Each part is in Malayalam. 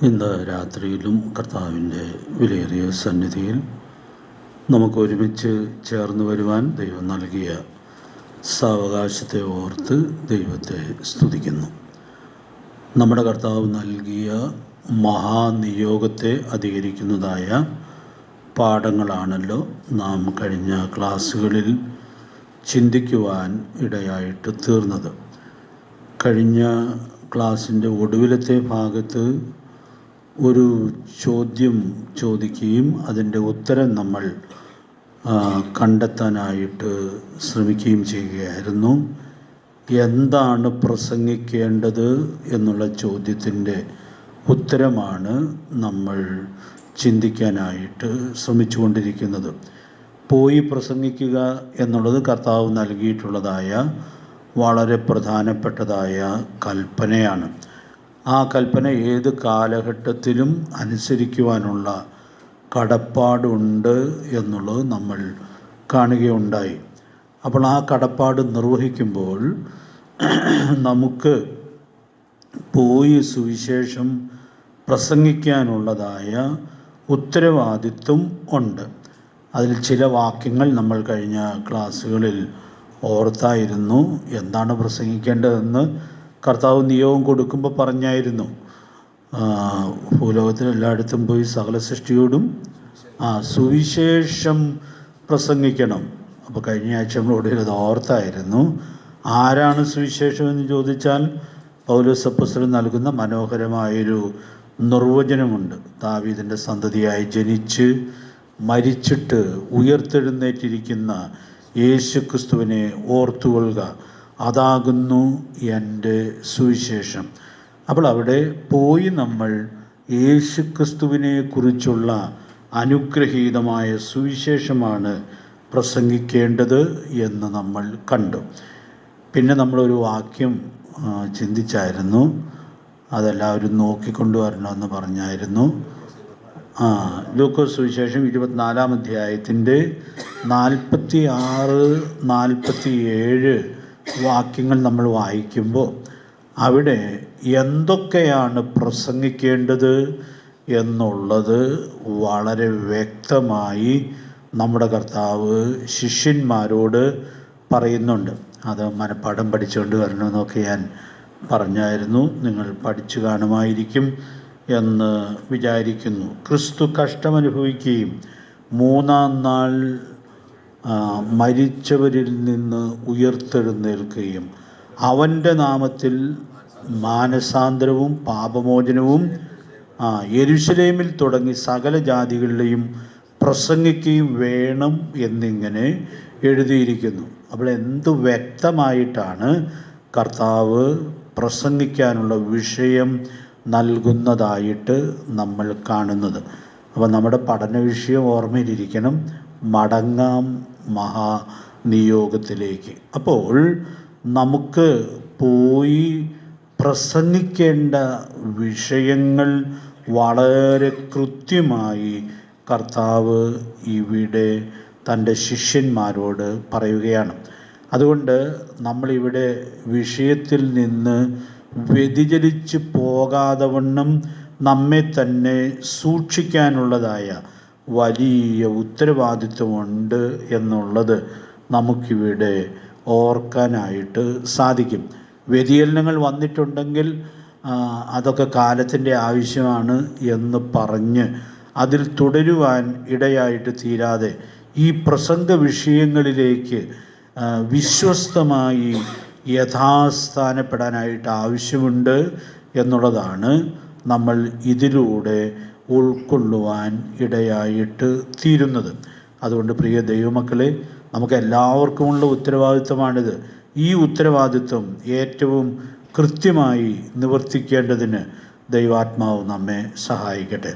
ഇന്ന് രാത്രിയിലും കർത്താവിൻ്റെ വിലയേറിയ സന്നിധിയിൽ നമുക്ക് ഒരുമിച്ച് ചേർന്ന് വരുവാൻ ദൈവം നൽകിയ സാവകാശത്തെ ഓർത്ത് ദൈവത്തെ സ്തുതിക്കുന്നു. നമ്മുടെ കർത്താവ് നൽകിയ മഹാനിയോഗത്തെ അധികരിക്കുന്നതായ പാഠങ്ങളാണല്ലോ നാം കഴിഞ്ഞ ക്ലാസ്സുകളിൽ ചിന്തിക്കുവാൻ ഇടയായിട്ട് തീർന്നത്. കഴിഞ്ഞ ക്ലാസ്സിൻ്റെ ഒടുവിലത്തെ ഭാഗത്ത് ഒരു ചോദ്യം ചോദിക്കുകയും അതിൻ്റെ ഉത്തരം നമ്മൾ കണ്ടെത്താനായിട്ട് ശ്രമിക്കുകയും ചെയ്യുകയായിരുന്നു. എന്താണ് പ്രസംഗിക്കേണ്ടത് എന്നുള്ള ചോദ്യത്തിൻ്റെ ഉത്തരമാണ് നമ്മൾ ചിന്തിക്കാനായിട്ട് ശ്രമിച്ചുകൊണ്ടിരിക്കുന്നത്. പോയി പ്രസംഗിക്കുക എന്നുള്ളത് കർത്താവ് നൽകിയിട്ടുള്ളതായ വളരെ പ്രധാനപ്പെട്ടതായ കൽപ്പനയാണ്. ആ കൽപ്പന ഏത് കാലഘട്ടത്തിലും അനുസരിക്കുവാനുള്ള കടപ്പാടുണ്ട് എന്നുള്ളത് നമ്മൾ കാണുകയുണ്ടായി. അപ്പോൾ ആ കടപ്പാട് നിർവഹിക്കുമ്പോൾ നമുക്ക് പോയി സുവിശേഷം പ്രസംഗിക്കാനുള്ളതായ ഉത്തരവാദിത്വം ഉണ്ട്. അതിൽ ചില വാക്യങ്ങൾ നമ്മൾ കഴിഞ്ഞ ക്ലാസ്സുകളിൽ ഓർത്തായിരുന്നു. എന്താണ് പ്രസംഗിക്കേണ്ടതെന്ന് കർത്താവ് നിയോഗം കൊടുക്കുമ്പോൾ പറഞ്ഞായിരുന്നു. ഭൂലോകത്തിൽ എല്ലായിടത്തും പോയി സകല സൃഷ്ടിയോടും സുവിശേഷം പ്രസംഗിക്കണം. അപ്പോൾ കഴിഞ്ഞ ആഴ്ച നമ്മളോട് ഇത് ഓർത്തായിരുന്നു. ആരാണ് സുവിശേഷം എന്ന് ചോദിച്ചാൽ പൗലോസ് അപ്പോസ്തലൻ നൽകുന്ന മനോഹരമായൊരു നിർവചനമുണ്ട്. ദാവീദിൻ്റെ സന്തതിയായി ജനിച്ച് മരിച്ചിട്ട് ഉയർത്തെഴുന്നേറ്റിരിക്കുന്ന യേശുക്രിസ്തുവിനെ ഓർത്തുകൊള്ളുക, അതാകുന്നു എൻ്റെ സുവിശേഷം. അപ്പോൾ അവിടെ പോയി നമ്മൾ യേശുക്രിസ്തുവിനെ കുറിച്ചുള്ള അനുഗ്രഹീതമായ സുവിശേഷമാണ് പ്രസംഗിക്കേണ്ടത് എന്ന് നമ്മൾ കണ്ടു. പിന്നെ നമ്മളൊരു വാക്യം ചിന്തിച്ചായിരുന്നു, അതെല്ലാവരും നോക്കിക്കൊണ്ടുവരണമെന്ന് പറഞ്ഞായിരുന്നു. ലൂക്കോസ് സുവിശേഷം 24-ാം അധ്യായത്തിൻ്റെ 46-47 വാക്യങ്ങൾ നമ്മൾ വായിക്കുമ്പോൾ അവിടെ എന്തൊക്കെയാണ് പ്രസംഗിക്കേണ്ടത് എന്നുള്ളത് വളരെ വ്യക്തമായി നമ്മുടെ കർത്താവ് ശിഷ്യന്മാരോട് പറയുന്നുണ്ട്. അത് മനപ്പാഠം പഠിച്ചുകൊണ്ട് വരണമെന്നൊക്കെ ഞാൻ പറഞ്ഞായിരുന്നു. നിങ്ങൾ പഠിച്ചു കാണുമായിരിക്കും എന്ന് വിചാരിക്കുന്നു. ക്രിസ്തു കഷ്ടമനുഭവിക്കുകയും 3-ാം നാൾ മരിച്ചവരിൽ നിന്ന് ഉയർത്തെഴുന്നേൽക്കുകയും അവൻ്റെ നാമത്തിൽ മാനസാന്തരവും പാപമോചനവും യെരുശലേമിൽ തുടങ്ങി സകല ജാതികളിലെയും പ്രസംഗിക്കുകയും വേണം എന്നിങ്ങനെ എഴുതിയിരിക്കുന്നു. അപ്പോൾ എന്ത് വ്യക്തമായിട്ടാണ് കർത്താവ് പ്രസംഗിക്കാനുള്ള വിഷയം നൽകുന്നതായിട്ട് നമ്മൾ കാണുന്നത്. അപ്പോൾ നമ്മുടെ പഠന വിഷയം ഓർമ്മയിലിരിക്കണം, മടങ്ങാം മഹാനിയോഗത്തിലേക്ക്. അപ്പോൾ നമുക്ക് പോയി പ്രസംഗിക്കേണ്ട വിഷയങ്ങൾ വളരെ കൃത്യമായി കർത്താവ് ഇവിടെ തൻ്റെ ശിഷ്യന്മാരോട് പറയുകയാണ്. അതുകൊണ്ട് നമ്മളിവിടെ വിഷയത്തിൽ നിന്ന് വ്യതിചലിച്ച് പോകാതെ വണ്ണം നമ്മെ തന്നെ സൂക്ഷിക്കാനുള്ളതായ വലിയ ഉത്തരവാദിത്വമുണ്ട് എന്നുള്ളത് നമുക്കിവിടെ ഓർക്കാനായിട്ട് സാധിക്കും. വ്യതിചലനങ്ങൾ വന്നിട്ടുണ്ടെങ്കിൽ അതൊക്കെ കാലത്തിൻ്റെ ആവശ്യമാണ് എന്ന് പറഞ്ഞ് അതിൽ തുടരുവാൻ ഇടയായിട്ട് തീരാതെ ഈ പ്രസംഗ വിഷയങ്ങളിലേക്ക് വിശ്വസ്തമായി യഥാസ്ഥാനപ്പെടാനായിട്ട് ആവശ്യമുണ്ട് എന്നുള്ളതാണ് നമ്മൾ ഇതിലൂടെ ഉൾക്കൊള്ളുവാൻ ഇടയായിട്ട് തീരുന്നത്. അതുകൊണ്ട് പ്രിയ ദൈവമക്കളെ, നമുക്ക് എല്ലാവർക്കുമുള്ള ഉത്തരവാദിത്വമാണിത്. ഈ ഉത്തരവാദിത്വം ഏറ്റവും കൃത്യമായി നിവർത്തിക്കേണ്ടതിന് ദൈവാത്മാവ് നമ്മെ സഹായിക്കട്ടെ.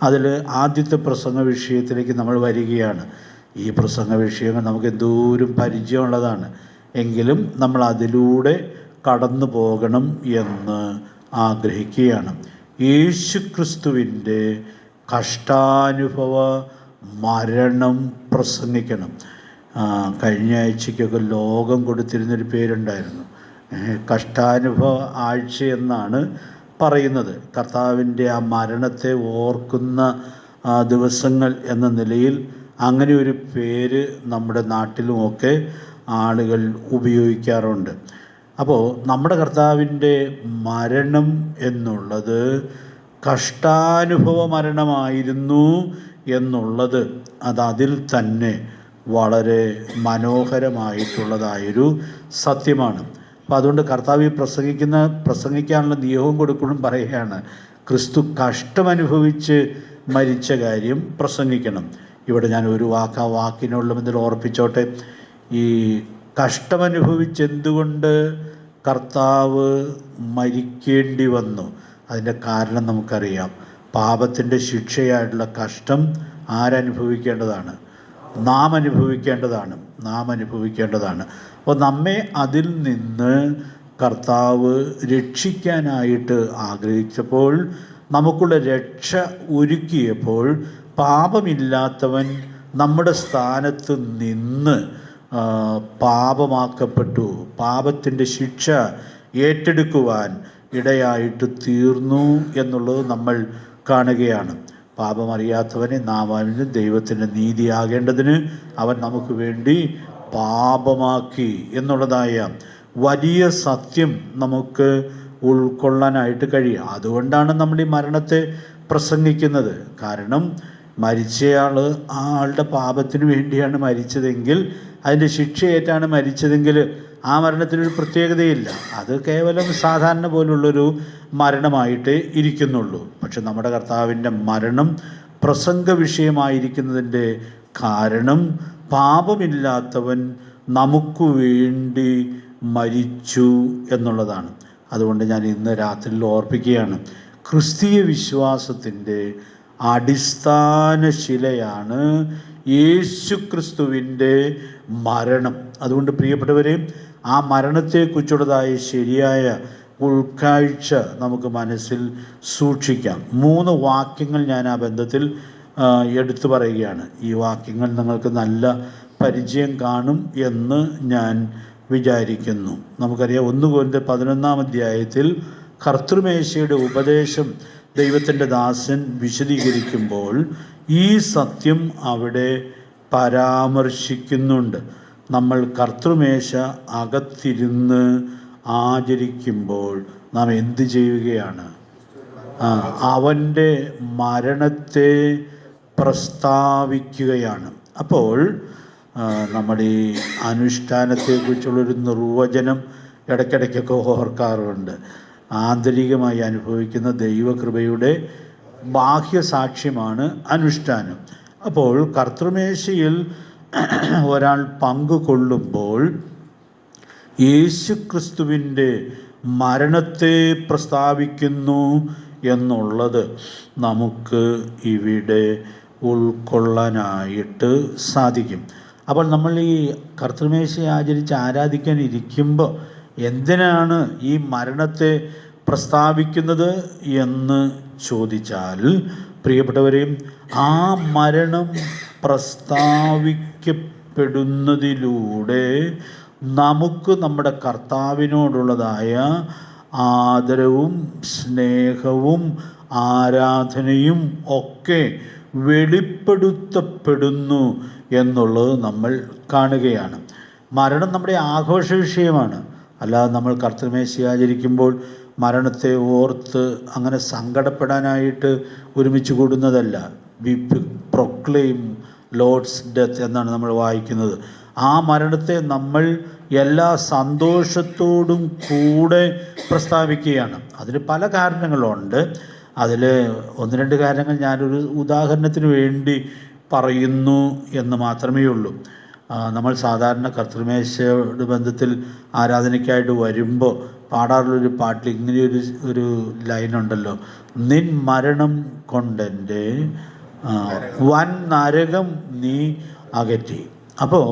അതിൽ ആദ്യത്തെ പ്രസംഗ വിഷയത്തിലേക്ക് നമ്മൾ വരികയാണ്. ഈ പ്രസംഗ വിഷയങ്ങൾ നമുക്ക് എന്തോരം പരിചയമുള്ളതാണ്, എങ്കിലും നമ്മൾ അതിലൂടെ കടന്നു പോകണം എന്ന് ആഗ്രഹിക്കുകയാണ്. യേശുക്രിസ്തുവിൻ്റെ കഷ്ടാനുഭവ മരണം പ്രസംഗിക്കണം. കഴിഞ്ഞ ആഴ്ചയ്ക്കൊക്കെ ലോകം കൊടുത്തിരുന്നൊരു പേരുണ്ടായിരുന്നു, കഷ്ടാനുഭവ ആഴ്ച എന്നാണ് പറയുന്നത്. കർത്താവിൻ്റെ ആ മരണത്തെ ഓർക്കുന്ന ദിവസങ്ങൾ എന്ന നിലയിൽ അങ്ങനെ ഒരു പേര് നമ്മുടെ നാട്ടിലുമൊക്കെ ആളുകൾ ഉപയോഗിക്കാറുണ്ട്. അപ്പോൾ നമ്മുടെ കർത്താവിൻ്റെ മരണം എന്നുള്ളത് കഷ്ടാനുഭവ മരണമായിരുന്നു എന്നുള്ളത് അതിൽ തന്നെ വളരെ മനോഹരമായിട്ടുള്ളതായൊരു സത്യമാണ്. അപ്പോൾ അതുകൊണ്ട് കർത്താവ് പ്രസംഗിക്കാനുള്ള നിയോഗം കൊടുക്കുമ്പോഴും പറയുകയാണ്, ക്രിസ്തു കഷ്ടമനുഭവിച്ച് മരിച്ച കാര്യം പ്രസംഗിക്കണം. ഇവിടെ ഞാൻ ഒരു വാക്കിനുള്ള ബന്ധത്തിൽ ഓർപ്പിച്ചോട്ടെ. ഈ കഷ്ടമനുഭവിച്ചെന്തുകൊണ്ട് കർത്താവ് മരിക്കേണ്ടി വന്നു? അതിൻ്റെ കാരണം നമുക്കറിയാം. പാപത്തിൻ്റെ ശിക്ഷയായിട്ടുള്ള കഷ്ടം ആരനുഭവിക്കേണ്ടതാണ്? നാം അനുഭവിക്കേണ്ടതാണ്. അപ്പോൾ നമ്മെ അതിൽ നിന്ന് കർത്താവ് രക്ഷിക്കാനായിട്ട് ആഗ്രഹിച്ചപ്പോൾ, നമുക്കുള്ള രക്ഷ ഒരുക്കിയപ്പോൾ, പാപമില്ലാത്തവൻ നമ്മുടെ സ്ഥാനത്ത് നിന്ന് പാപമാക്കപ്പെട്ടു, പാപത്തിൻ്റെ ശിക്ഷ ഏറ്റെടുക്കുവാൻ ഇടയായിട്ട് തീർന്നു എന്നുള്ളത് നമ്മൾ കാണുകയാണ്. പാപമറിയാത്തവനെ നാം അവന് ദൈവത്തിൻ്റെ നീതിയാകേണ്ടതിന് അവൻ നമുക്ക് വേണ്ടി പാപമാക്കി എന്നുള്ളതായ വലിയ സത്യം നമുക്ക് ഉൾക്കൊള്ളാനായിട്ട് കഴിയും. അതുകൊണ്ടാണ് നമ്മൾ ഈ മരണത്തെ പ്രസംഗിക്കുന്നത്. കാരണം മരിച്ചയാൾ ആ ആളുടെ പാപത്തിന് വേണ്ടിയാണ് മരിച്ചതെങ്കിൽ, അതിൻ്റെ ശിക്ഷയേറ്റാണ് മരിച്ചതെങ്കിൽ ആ മരണത്തിനൊരു പ്രത്യേകതയില്ല. അത് കേവലം സാധാരണ പോലുള്ളൊരു മരണമായിട്ട് ഇരിക്കുന്നുള്ളൂ. പക്ഷെ നമ്മുടെ കർത്താവിൻ്റെ മരണം പ്രസംഗ വിഷയമായിരിക്കുന്നതിൻ്റെ കാരണം പാപമില്ലാത്തവൻ നമുക്ക് വേണ്ടി മരിച്ചു എന്നുള്ളതാണ്. അതുകൊണ്ട് ഞാൻ ഇന്ന് രാത്രിയിൽ ഓർപ്പിക്കുകയാണ്, ക്രിസ്തീയ വിശ്വാസത്തിൻ്റെ അടിസ്ഥാന ശിലയാണ് യേശുക്രിസ്തുവിൻ്റെ മരണം. അതുകൊണ്ട് പ്രിയപ്പെട്ടവരെ, ആ മരണത്തെക്കുറിച്ചുള്ളതായ ശരിയായ ഉൾക്കാഴ്ച നമുക്ക് മനസ്സിൽ സൂക്ഷിക്കാം. 3 വാക്യങ്ങൾ ഞാൻ ആ ബന്ധത്തിൽ എടുത്തു പറയുകയാണ്. ഈ വാക്യങ്ങൾ നിങ്ങൾക്ക് നല്ല പരിചയം കാണും എന്ന് ഞാൻ വിചാരിക്കുന്നു. നമുക്കറിയാം, 1 കൊരിന്ത്യർ 11-ാം അധ്യായത്തിൽ കർത്തൃമേശയുടെ ഉപദേശം ദൈവത്തിൻ്റെ ദാസൻ വിശദീകരിക്കുമ്പോൾ ഈ സത്യം അവിടെ പരാമർശിക്കുന്നുണ്ട്. നമ്മൾ കർത്തൃമേശ അകത്തിരുന്ന് ആചരിക്കുമ്പോൾ നാം എന്ത് ചെയ്യുകയാണ്? അവൻ്റെ മരണത്തെ പ്രസ്താവിക്കുകയാണ്. അപ്പോൾ നമ്മുടെ ഈ അനുഷ്ഠാനത്തെക്കുറിച്ചുള്ളൊരു നിർവചനം ഇടയ്ക്കിടയ്ക്കൊക്കെ ഓർക്കാറുണ്ട്. ആന്തരികമായി അനുഭവിക്കുന്ന ദൈവകൃപയുടെ ബാഹ്യസാക്ഷ്യമാണ് അനുഷ്ഠാനം. അപ്പോൾ കർത്തൃമേശയിൽ ഒരാൾ പങ്കുകൊള്ളുമ്പോൾ യേശുക്രിസ്തുവിൻ്റെ മരണത്തെ പ്രസ്താവിക്കുന്നു എന്നുള്ളത് നമുക്ക് ഇവിടെ ഉൾക്കൊള്ളാനായിട്ട് സാധിക്കും. അപ്പോൾ നമ്മൾ ഈ കർത്തൃമേശ ആചരിച്ച് ആരാധിക്കാൻ ഇരിക്കുമ്പോൾ എന്തിനാണ് ഈ മരണത്തെ പ്രസ്താവിക്കുന്നത് എന്ന് ചോദിച്ചാൽ, പ്രിയപ്പെട്ടവരെയും, ആ മരണം പ്രസ്താവിക്കപ്പെടുന്നതിലൂടെ നമുക്ക് നമ്മുടെ കർത്താവിനോടുള്ളതായ ആദരവും സ്നേഹവും ആരാധനയും ഒക്കെ വെളിപ്പെടുത്തപ്പെടുന്നു എന്നുള്ളത് നമ്മൾ കാണുകയാണ്. മരണം നമ്മുടെ ആഘോഷ വിഷയമാണ്. അല്ലാതെ നമ്മൾ കർത്തൃമേശ ആചരിക്കുമ്പോൾ മരണത്തെ ഓർത്ത് അങ്ങനെ സങ്കടപ്പെടാനായിട്ട് ഒരുമിച്ച് കൂടുന്നതല്ല. വി പ്രൊക്ലെയിം ലോർഡ്സ് ഡെത്ത് എന്നാണ് നമ്മൾ വായിക്കുന്നത്. ആ മരണത്തെ നമ്മൾ എല്ലാ സന്തോഷത്തോടും കൂടെ പ്രസ്താവിക്കുകയാണ്. അതിന് പല കാരണങ്ങളുണ്ട്. അതിൽ 1-2 കാര്യങ്ങൾ ഞാനൊരു ഉദാഹരണത്തിന് വേണ്ടി പറയുന്നു എന്ന് മാത്രമേ ഉള്ളൂ. നമ്മൾ സാധാരണ കർത്തൃമേശയുടെ ബന്ധത്തിൽ ആരാധനയ്ക്കായിട്ട് വരുമ്പോൾ പാടാറുള്ളൊരു പാട്ടിൽ ഇങ്ങനെയൊരു ലൈനുണ്ടല്ലോ, നിൻ മരണം കൊണ്ടെൻ്റെ വൻ നരകം നീ അകറ്റി. അപ്പോൾ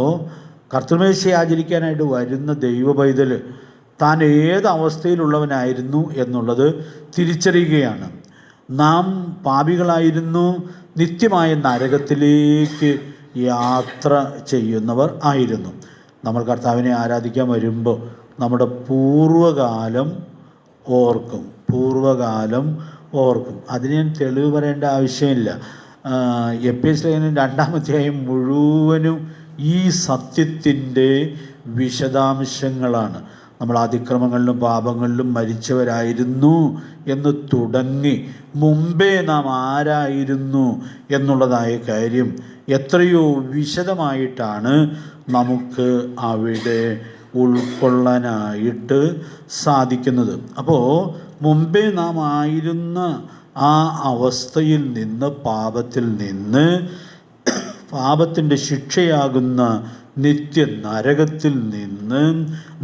കർത്തൃമേശ ആചരിക്കാനായിട്ട് വരുന്ന ദൈവ പൈതൽ താൻ ഏത് അവസ്ഥയിലുള്ളവനായിരുന്നു എന്നുള്ളത് തിരിച്ചറിയുകയാണ്. നാം പാപികളായിരുന്നു, നിത്യമായ നരകത്തിലേക്ക് യാത്ര ചെയ്യുന്നവർ ആയിരുന്നു. നമ്മൾ കർത്താവിനെ ആരാധിക്കാൻ വരുമ്പോൾ നമ്മുടെ പൂർവ്വകാലം ഓർക്കും. പൂർവ്വകാലം ഓർക്കും. അതിന് ഞാൻ തെളിവ് പറയേണ്ട ആവശ്യമില്ല. എഫേസ്യ ലേഖനം 2-ാം അധ്യായം മുഴുവനും ഈ സത്യത്തിൻ്റെ വിശദാംശങ്ങളാണ്. നമ്മൾ അതിക്രമങ്ങളിലും പാപങ്ങളിലും മരിച്ചവരായിരുന്നു എന്ന് തുടങ്ങി മുമ്പേ നാം ആരായിരുന്നു എന്നുള്ളതായ കാര്യം എത്രയോ വിശദമായിട്ടാണ് നമുക്ക് അവിടെ ഉൾക്കൊള്ളാനായിട്ട് സാധിക്കുന്നത്. അപ്പോൾ മുമ്പേ നാം ആയിരുന്ന ആ അവസ്ഥയിൽ നിന്ന്, പാപത്തിൽ നിന്ന്, പാപത്തിൻ്റെ ശിക്ഷയാകുന്ന നിത്യ നരകത്തിൽ നിന്ന്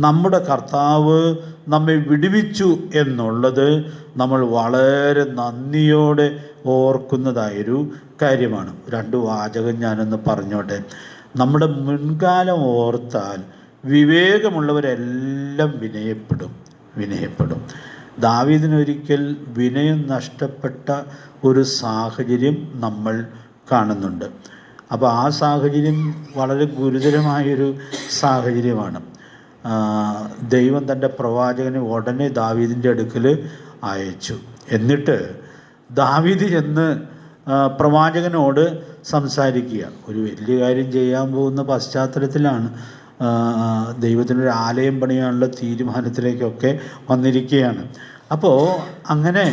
നമ്മുടെ കർത്താവ് നമ്മെ വിടുവിച്ചു എന്നുള്ളത് നമ്മൾ വളരെ നന്ദിയോടെ ഓർക്കുന്നതായൊരു കാര്യമാണ്. 2 വാചകം ഞാനൊന്ന് പറഞ്ഞോട്ടെ. നമ്മുടെ മുൻകാലം ഓർത്താൽ വിവേകമുള്ളവരെല്ലാം വിനയപ്പെടും. ദാവീദിനൊരിക്കൽ വിനയം നഷ്ടപ്പെട്ട ഒരു സാഹചര്യം നമ്മൾ കാണുന്നുണ്ട്. അപ്പോൾ ആ സാഹചര്യം വളരെ ഗുരുതരമായൊരു സാഹചര്യമാണ്. ദൈവം തൻ്റെ പ്രവാചകനെ ഉടനെ ദാവീദിൻ്റെ അടുക്കൽ അയച്ചു. എന്നിട്ട് ദാവീദ് ചെന്ന് പ്രവാചകനോട് സംസാരിക്കുക. ഒരു വലിയ കാര്യം ചെയ്യാൻ പോകുന്ന പശ്ചാത്തലത്തിലാണ്. ദൈവത്തിനൊരു ആലയം പണിയാനുള്ള തീരുമാനത്തിലേക്കൊക്കെ വന്നിരിക്കുകയാണ്. അപ്പോൾ അങ്ങനെ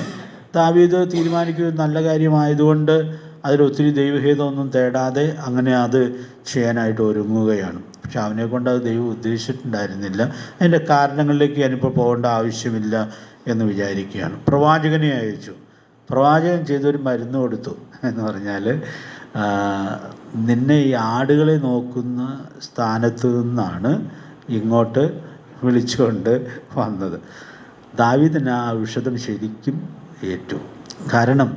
ദാവീദ് തീരുമാനിക്കുക നല്ല കാര്യമായതുകൊണ്ട് അതിലൊത്തിരി ദൈവഹിതമൊന്നും തേടാതെ അങ്ങനെ അത് ചെയ്യാനായിട്ട് ഒരുങ്ങുകയാണ്. പക്ഷെ അവനെ കൊണ്ട് അത് ദൈവം ഉദ്ദേശിച്ചിട്ടുണ്ടായിരുന്നില്ല. അതിൻ്റെ കാരണങ്ങളിലേക്ക് ഞാനിപ്പോൾ പോകേണ്ട ആവശ്യമില്ല എന്ന് വിചാരിക്കുകയാണ്. പ്രവാചകനെ അയച്ചു. പ്രവാചകൻ ചെയ്തൊരു മരുന്ന് കൊടുത്തു എന്ന് പറഞ്ഞാൽ, നിന്നെ ഈ ആടുകളെ നോക്കുന്ന സ്ഥാനത്ത് നിന്നാണ് ഇങ്ങോട്ട് വിളിച്ചുകൊണ്ട് വന്നത്. ദാവീദിന് ആ ഔഷധം ശരിക്കും ഏറ്റു. കാരണം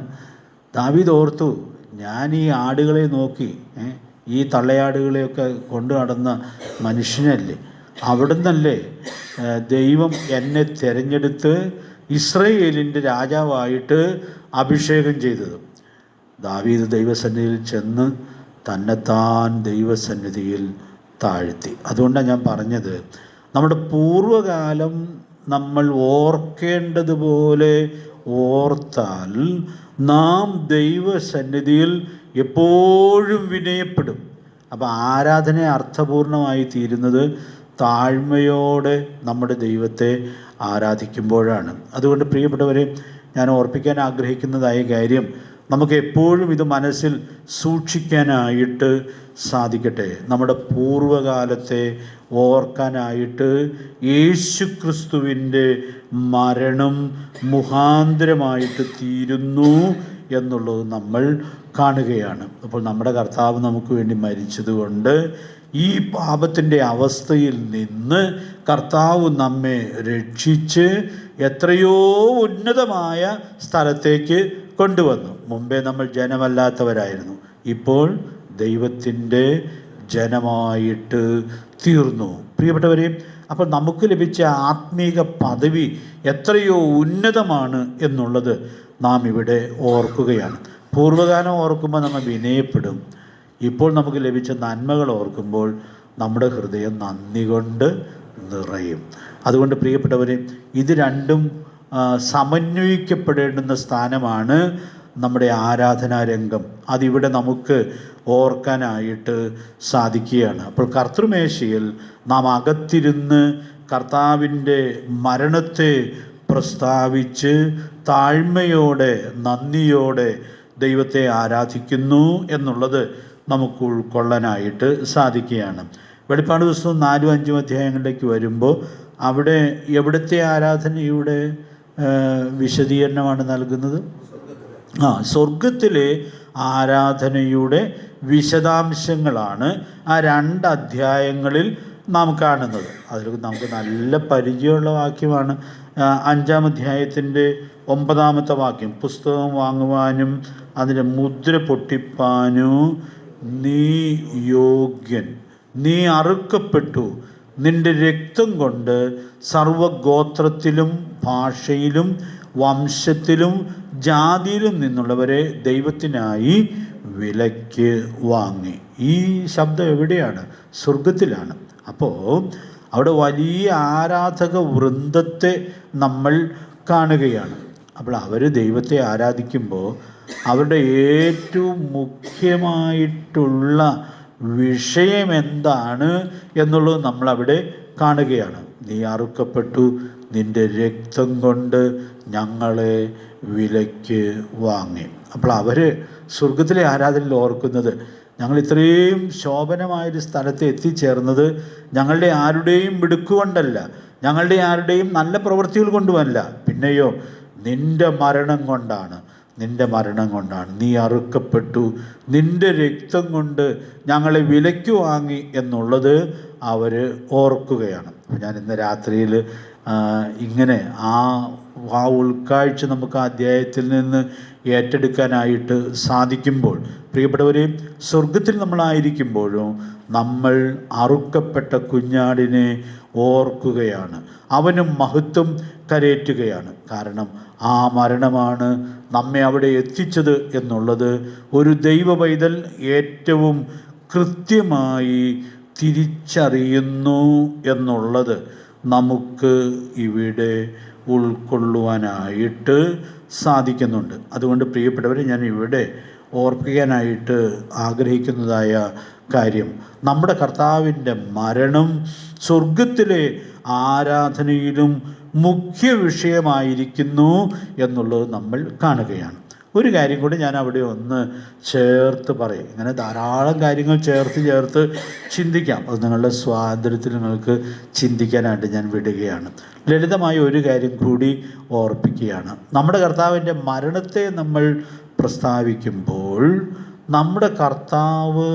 ദാവീദ് ഓർത്തു, ഞാൻ ഈ ആടുകളെ നോക്കി, ഈ തള്ളയാടുകളെയൊക്കെ കൊണ്ടു നടന്ന മനുഷ്യനല്ലേ, അവിടുന്നല്ലേ ദൈവം എന്നെ തിരഞ്ഞെടുത്ത് ഇസ്രയേലിൻ്റെ രാജാവായിട്ട് അഭിഷേകം ചെയ്തത്. ദാവീദ് ദൈവസന്നിധിയിൽ ചെന്ന് തന്നെത്താൻ ദൈവസന്നിധിയിൽ താഴ്ത്തി. അതുകൊണ്ടാണ് ഞാൻ പറഞ്ഞത്, നമ്മുടെ പൂർവ്വകാലം നമ്മൾ ഓർക്കേണ്ടതുപോലെ ഓർത്താൽ നാം ദൈവസന്നിധിയിൽ എപ്പോഴും വിനയപ്പെടും. അപ്പോൾ ആരാധന അർത്ഥപൂർണമായി തീരുന്നത് താഴ്മയോടെ നമ്മുടെ ദൈവത്തെ ആരാധിക്കുമ്പോഴാണ്. അതുകൊണ്ട് പ്രിയപ്പെട്ടവരെ, ഞാൻ ഓർപ്പിക്കാൻ ആഗ്രഹിക്കുന്നതായ കാര്യം, നമുക്ക് എപ്പോഴും ഇത് മനസ്സിൽ സൂക്ഷിക്കാനായിട്ട് സാധിക്കട്ടെ. നമ്മുടെ പൂർവ്വകാലത്തെ ഓർക്കാനായിട്ട് യേശുക്രിസ്തുവിൻ്റെ മരണം മുഖാന്തരമായിട്ട് തീരുന്നു എന്നുള്ളത് നമ്മൾ കാണുകയാണ്. അപ്പോൾ നമ്മുടെ കർത്താവ് നമുക്ക് വേണ്ടി മരിച്ചതുകൊണ്ട് ഈ പാപത്തിൻ്റെ അവസ്ഥയിൽ നിന്ന് കർത്താവ് നമ്മെ രക്ഷിച്ച് എത്രയോ ഉന്നതമായ സ്ഥലത്തേക്ക് കൊണ്ടുവന്നു. മുമ്പേ നമ്മൾ ജനമല്ലാത്തവരായിരുന്നു, ഇപ്പോൾ ദൈവത്തിൻ്റെ ജനമായിട്ട് തീർന്നു. പ്രിയപ്പെട്ടവരെ, അപ്പോൾ നമുക്ക് ലഭിച്ച ആത്മീക പദവി എത്രയോ ഉന്നതമാണ് എന്നുള്ളത് നാം ഇവിടെ ഓർക്കുകയാണ്. പൂർവ്വകാലം ഓർക്കുമ്പോൾ നമ്മൾ വിനയപ്പെടും. ഇപ്പോൾ നമുക്ക് ലഭിച്ച നന്മകൾ ഓർക്കുമ്പോൾ നമ്മുടെ ഹൃദയം നന്ദി കൊണ്ട് നിറയും. അതുകൊണ്ട് പ്രിയപ്പെട്ടവരെ, ഇത് രണ്ടും സമന്വയിക്കപ്പെടേണ്ടുന്ന സ്ഥാനമാണ് നമ്മുടെ ആരാധനാരംഗം. അതിവിടെ നമുക്ക് ഓർക്കാനായിട്ട് സാധിക്കുകയാണ്. അപ്പോൾ കർത്തൃമേശയിൽ നാം അകത്തിരുന്ന് കർത്താവിൻ്റെ മരണത്തെ പ്രസ്താവിച്ച് താഴ്മയോടെ നന്ദിയോടെ ദൈവത്തെ ആരാധിക്കുന്നു എന്നുള്ളത് നമുക്ക് ഉൾക്കൊള്ളാനായിട്ട് സാധിക്കുകയാണ്. വെളിപ്പാട് പുസ്തകം 4-5 അധ്യായങ്ങളിലേക്ക് വരുമ്പോൾ അവിടെ എവിടുത്തെ ആരാധനയുടെ വിശദീകരണമാണ് നൽകുന്നത്? സ്വർഗത്തിലെ ആരാധനയുടെ വിശദാംശങ്ങളാണ് ആ 2 അധ്യായങ്ങളിൽ നാം കാണുന്നത്. അതിൽ നമുക്ക് നല്ല പരിചയമുള്ള വാക്യമാണ് 5-ാം അധ്യായത്തിൻ്റെ 9-ാമത്തെ വാക്യം. പുസ്തകം വാങ്ങുവാനും അതിൻ്റെ മുദ്ര പൊട്ടിപ്പാനും നീ യോഗ്യൻ, നീ അറുക്കപ്പെട്ടു, നിന്റെ രക്തം കൊണ്ട് സർവഗോത്രത്തിലും ഭാഷയിലും വംശത്തിലും ജാതിയിലും നിന്നുള്ളവരെ ദൈവത്തിനായി വിലയ്ക്ക് വാങ്ങി. ഈ ശബ്ദം എവിടെയാണ്? സ്വർഗത്തിലാണ്. അപ്പോൾ അവിടെ വലിയ ആരാധക വൃന്ദത്തെ നമ്മൾ കാണുകയാണ്. അപ്പോൾ അവർ ദൈവത്തെ ആരാധിക്കുമ്പോൾ അവരുടെ ഏറ്റവും മുഖ്യമായിട്ടുള്ള വിഷയം എന്താണ് എന്നുള്ളത് നമ്മളവിടെ കാണുകയാണ്. നീ അറുക്കപ്പെട്ടു, നിൻ്റെ രക്തം കൊണ്ട് ഞങ്ങളെ വിലയ്ക്ക് വാങ്ങി. അപ്പോൾ അവർ സ്വർഗത്തിലെ ആരാധനയിൽ ഓർക്കുന്നത്, ഞങ്ങൾ ഇത്രയും ശോഭനമായൊരു സ്ഥലത്ത് എത്തിച്ചേർന്നത് ഞങ്ങളുടെ ആരുടെയും മിടുക്കുകൊണ്ടല്ല, ഞങ്ങളുടെ ആരുടെയും നല്ല പ്രവൃത്തികൾ കൊണ്ടുമല്ല, പിന്നെയോ നിൻ്റെ മരണം കൊണ്ടാണ്. നിൻ്റെ മരണം കൊണ്ടാണ്. നീ അറുക്കപ്പെട്ടു, നിൻ്റെ രക്തം കൊണ്ട് ഞങ്ങളെ വിലയ്ക്ക് വാങ്ങി എന്നുള്ളത് അവർ ഓർക്കുകയാണ്. ഞാൻ ഇന്ന് രാത്രിയിൽ ഇങ്ങനെ ആ ഉൾക്കാഴ്ച നമുക്ക് ആ അധ്യായത്തിൽ നിന്ന് ഏറ്റെടുക്കാനായിട്ട് സാധിക്കുമ്പോൾ, പ്രിയപ്പെട്ടവരെ, സ്വർഗത്തിൽ നമ്മളായിരിക്കുമ്പോഴും നമ്മൾ അറുക്കപ്പെട്ട കുഞ്ഞാടിനെ ഓർക്കുകയാണ്. അവനും മഹത്വം കരേറ്റുകയാണ്. കാരണം ആ മരണമാണ് നമ്മെ അവിടെ എത്തിച്ചത് എന്നുള്ളത് ഒരു ദൈവ പൈതൽ ഏറ്റവും കൃത്യമായി തിരിച്ചറിയുന്നു എന്നുള്ളത് നമുക്ക് ഇവിടെ ഉൾക്കൊള്ളുവാനായിട്ട് സാധിക്കുന്നുണ്ട്. അതുകൊണ്ട് പ്രിയപ്പെട്ടവരെ, ഞാൻ ഇവിടെ ഓർപ്പിക്കാനായിട്ട് ആഗ്രഹിക്കുന്നതായ കാര്യം, നമ്മുടെ കർത്താവിൻ്റെ മരണം സ്വർഗത്തിലെ ആരാധനയിലും മുഖ്യ വിഷയമായിരിക്കുന്നു എന്നുള്ളത് നമ്മൾ കാണുകയാണ്. ഒരു കാര്യം കൂടി ഞാൻ അവിടെ ഒന്ന് ചേർത്ത് പറയും. ഇങ്ങനെ ധാരാളം കാര്യങ്ങൾ ചേർത്ത് ചിന്തിക്കാം. അത് നിങ്ങളുടെ സ്വാതന്ത്ര്യത്തിൽ നിങ്ങൾക്ക് ചിന്തിക്കാനായിട്ട് ഞാൻ വിടുകയാണ്. ലളിതമായ ഒരു കാര്യം കൂടി ഓർപ്പിക്കുകയാണ്. നമ്മുടെ കർത്താവിൻ്റെ മരണത്തെ നമ്മൾ പ്രസ്താവിക്കുമ്പോൾ നമ്മുടെ കർത്താവ്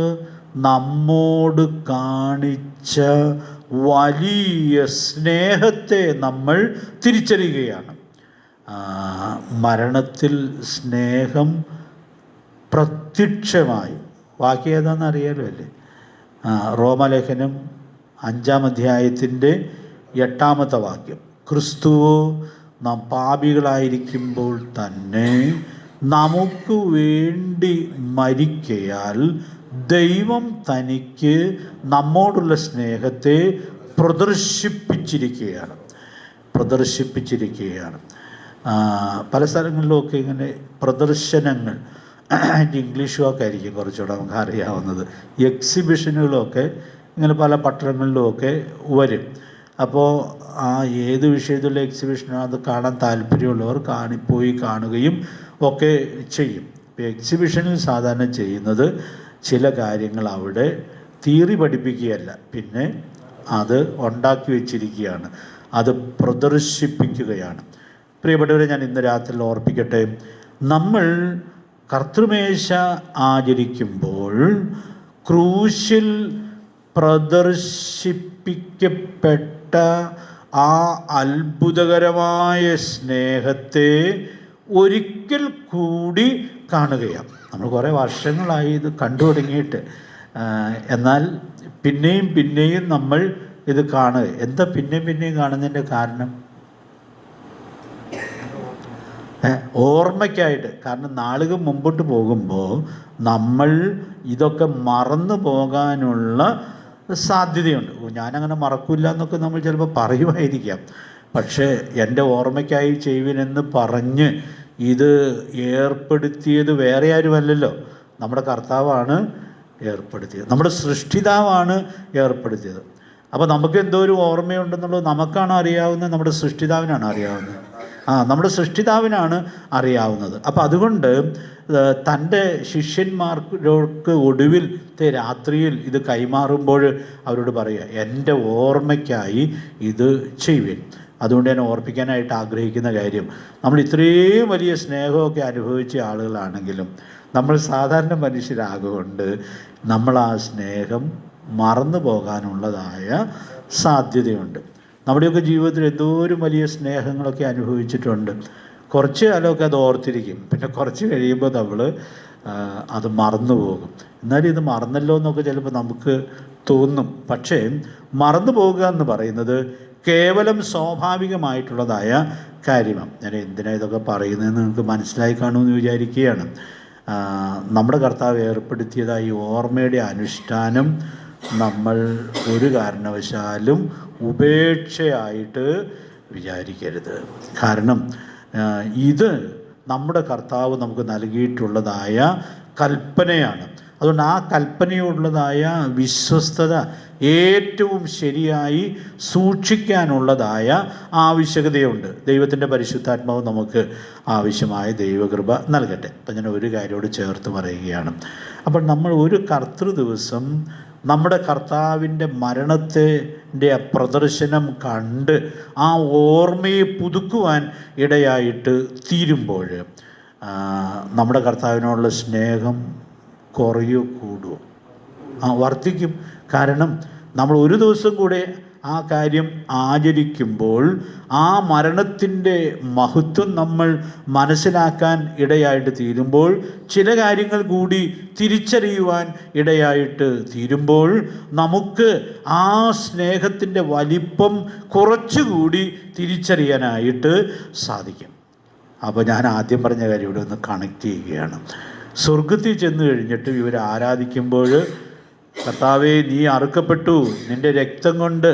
നമ്മോട് കാണിച്ച വലിയ സ്നേഹത്തെ നമ്മൾ തിരിച്ചറിയുകയാണ്. മരണത്തിൽ സ്നേഹം പ്രത്യക്ഷമായി. വാക്യം ഏതാണെന്ന് അറിയാലോ അല്ലേ? റോമലേഖനം 5-ാം അധ്യായത്തിൻ്റെ 8-ാമത്തെ വാക്യം, ക്രിസ്തുവോ നാം പാപികളായിരിക്കുമ്പോൾ തന്നെ നമുക്ക് വേണ്ടി മരിക്കയാൽ ദൈവം തനിക്ക് നമ്മോടുള്ള സ്നേഹത്തെ പ്രദർശിപ്പിച്ചിരിക്കുകയാണ്. പല സ്ഥലങ്ങളിലുമൊക്കെ ഇങ്ങനെ പ്രദർശനങ്ങൾ, ഇംഗ്ലീഷ് വാക്കായിരിക്കും കുറച്ചുകൂടെ നമുക്ക് അറിയാവുന്നത്, എക്സിബിഷനുകളൊക്കെ ഇങ്ങനെ പല പട്ടണങ്ങളിലുമൊക്കെ വരും. അപ്പോൾ ഏത് വിഷയത്തിലുള്ള എക്സിബിഷനോ അത് കാണാൻ താല്പര്യമുള്ളവർ പോയി കാണുകയും ഒക്കെ ചെയ്യും. ഇപ്പോൾ എക്സിബിഷനിൽ സാധാരണ ചെയ്യുന്നത് ചില കാര്യങ്ങൾ അവിടെ തിയറി പഠിപ്പിക്കുകയല്ല, പിന്നെ അത് ഉണ്ടാക്കി വച്ചിരിക്കുകയാണ്, അത് പ്രദർശിപ്പിക്കുകയാണ്. പ്രിയപ്പെട്ടവരെ, ഞാൻ ഇന്ന് രാത്രി ഓർപ്പിക്കട്ടെ, നമ്മൾ കർത്തൃമേശ ആചരിക്കുമ്പോൾ ക്രൂശിൽ പ്രദർശിപ്പിക്കപ്പെട്ട ആ അത്ഭുതകരമായ സ്നേഹത്തെ ഒരിക്കൽ കൂടി കാണുകയാണ്. നമ്മൾ കുറേ വർഷങ്ങളായി ഇത് കണ്ടു തുടങ്ങിയിട്ട്, എന്നാൽ പിന്നെയും നമ്മൾ ഇത് കാണുക. എന്താ പിന്നെയും കാണുന്നതിൻ്റെ കാരണം? ഓർമ്മയ്ക്കായിട്ട്. കാരണം നാളുകൾ മുമ്പോട്ട് പോകുമ്പോൾ നമ്മൾ ഇതൊക്കെ മറന്നു പോകാനുള്ള സാധ്യതയുണ്ട്. ഞാനങ്ങനെ മറക്കില്ല എന്നൊക്കെ നമ്മൾ ചിലപ്പോൾ പറയുമായിരിക്കാം. പക്ഷേ എൻ്റെ ഓർമ്മയ്ക്കായി ചെയ്യുവിനെന്ന് പറഞ്ഞ് ഇത് ഏർപ്പെടുത്തിയത് വേറെ ആരുമല്ലല്ലോ, നമ്മുടെ കർത്താവാണ് ഏർപ്പെടുത്തിയത്, നമ്മുടെ സൃഷ്ടിതാവാണ് ഏർപ്പെടുത്തിയത്. അപ്പോൾ നമുക്ക് എന്തോ ഒരു ഓർമ്മയുണ്ടെന്നുള്ളത് നമുക്കാണ് അറിയാവുന്നത്, നമ്മുടെ സൃഷ്ടിതാവിനാണ് അറിയാവുന്നത്. നമ്മുടെ സൃഷ്ടിതാവിനാണ് അറിയാവുന്നത്. അപ്പോൾ അതുകൊണ്ട് തൻ്റെ ശിഷ്യന്മാർക്ക് ഒടുവിലത്തെ രാത്രിയിൽ ഇത് കൈമാറുമ്പോൾ അവരോട് പറയുക, എൻ്റെ ഓർമ്മയ്ക്കായി ഇത് ചെയ്യുവിൻ. അതുകൊണ്ട് ഞാൻ ഓർപ്പിക്കാനായിട്ട് ആഗ്രഹിക്കുന്ന കാര്യം, നമ്മൾ ഇത്രയും വലിയ സ്നേഹമൊക്കെ അനുഭവിച്ച ആളുകളാണെങ്കിലും നമ്മൾ സാധാരണ മനുഷ്യരാകൊണ്ട് നമ്മൾ ആ സ്നേഹം മറന്നു പോകാനുള്ളതായ സാധ്യതയുണ്ട്. നമ്മുടെയൊക്കെ ജീവിതത്തിൽ എന്തോരം വലിയ സ്നേഹങ്ങളൊക്കെ അനുഭവിച്ചിട്ടുണ്ട്. കുറച്ച് കാലമൊക്കെ അത് ഓർത്തിരിക്കും, പിന്നെ കുറച്ച് കഴിയുമ്പോൾ നമ്മൾ അത് മറന്നു പോകും. എന്നാലും ഇത് മറന്നല്ലോ എന്നൊക്കെ ചിലപ്പോൾ നമുക്ക് തോന്നും. പക്ഷേ മറന്നു പോകുക എന്ന് പറയുന്നത് കേവലം സ്വാഭാവികമായിട്ടുള്ളതായ കാര്യമാണ്. ഞാൻ എന്തിനാണ് ഇതൊക്കെ പറയുന്നതെന്ന് നിങ്ങൾക്ക് മനസ്സിലായി കാണുമെന്ന് വിചാരിക്കുകയാണ്. നമ്മുടെ കർത്താവ് ഏർപ്പെടുത്തിയതായി ഓർമ്മയുടെ അനുഷ്ഠാനം നമ്മൾ ഒരു കാരണവശാലും ഉപേക്ഷയായിട്ട് വിചാരിക്കരുത്. കാരണം ഇത് നമ്മുടെ കർത്താവ് നമുക്ക് നൽകിയിട്ടുള്ളതായ കൽപ്പനയാണ്. അതുകൊണ്ട് ആ കൽപ്പനയുള്ളതായ വിശ്വസ്തത ഏറ്റവും ശരിയായി സൂക്ഷിക്കാനുള്ളതായ ആവശ്യകതയുണ്ട്. ദൈവത്തിൻ്റെ പരിശുദ്ധാത്മാവ് നമുക്ക് ആവശ്യമായ ദൈവകൃപ നൽകട്ടെ. അപ്പം ഞാൻ ഒരു കാര്യത്തോട് ചേർത്ത് പറയുകയാണ്. അപ്പോൾ നമ്മൾ ഒരു കർത്തൃ ദിവസം നമ്മുടെ കർത്താവിൻ്റെ മരണത്തിൻ്റെ പ്രദർശനം കണ്ട് ആ ഓർമ്മയെ പുതുക്കുവാൻ ഇടയായിട്ട് തീരുമ്പോൾ നമ്മുടെ കർത്താവിനോടുള്ള സ്നേഹം കുറയോ കൂടുമോ? വർദ്ധിക്കും. കാരണം നമ്മൾ ഒരു ദിവസം കൂടെ ആ കാര്യം ആചരിക്കുമ്പോൾ ആ മരണത്തിൻ്റെ മഹത്വം നമ്മൾ മനസ്സിലാക്കാൻ ഇടയായിട്ട് തീരുമ്പോൾ, ചില കാര്യങ്ങൾ കൂടി തിരിച്ചറിയുവാൻ ഇടയായിട്ട് തീരുമ്പോൾ നമുക്ക് ആ സ്നേഹത്തിൻ്റെ വലിപ്പം കുറച്ചുകൂടി തിരിച്ചറിയാനായിട്ട് സാധിക്കും. അപ്പോൾ ഞാൻ ആദ്യം പറഞ്ഞ കാര്യം ഇവിടെ ഒന്ന് കണക്ട് ചെയ്യുകയാണ്. സ്വർഗത്തിൽ ചെന്ന് കഴിഞ്ഞിട്ട് ഇവർ ആരാധിക്കുമ്പോൾ, കർത്താവേ നീ അറുക്കപ്പെട്ടു, നിൻ്റെ രക്തം കൊണ്ട്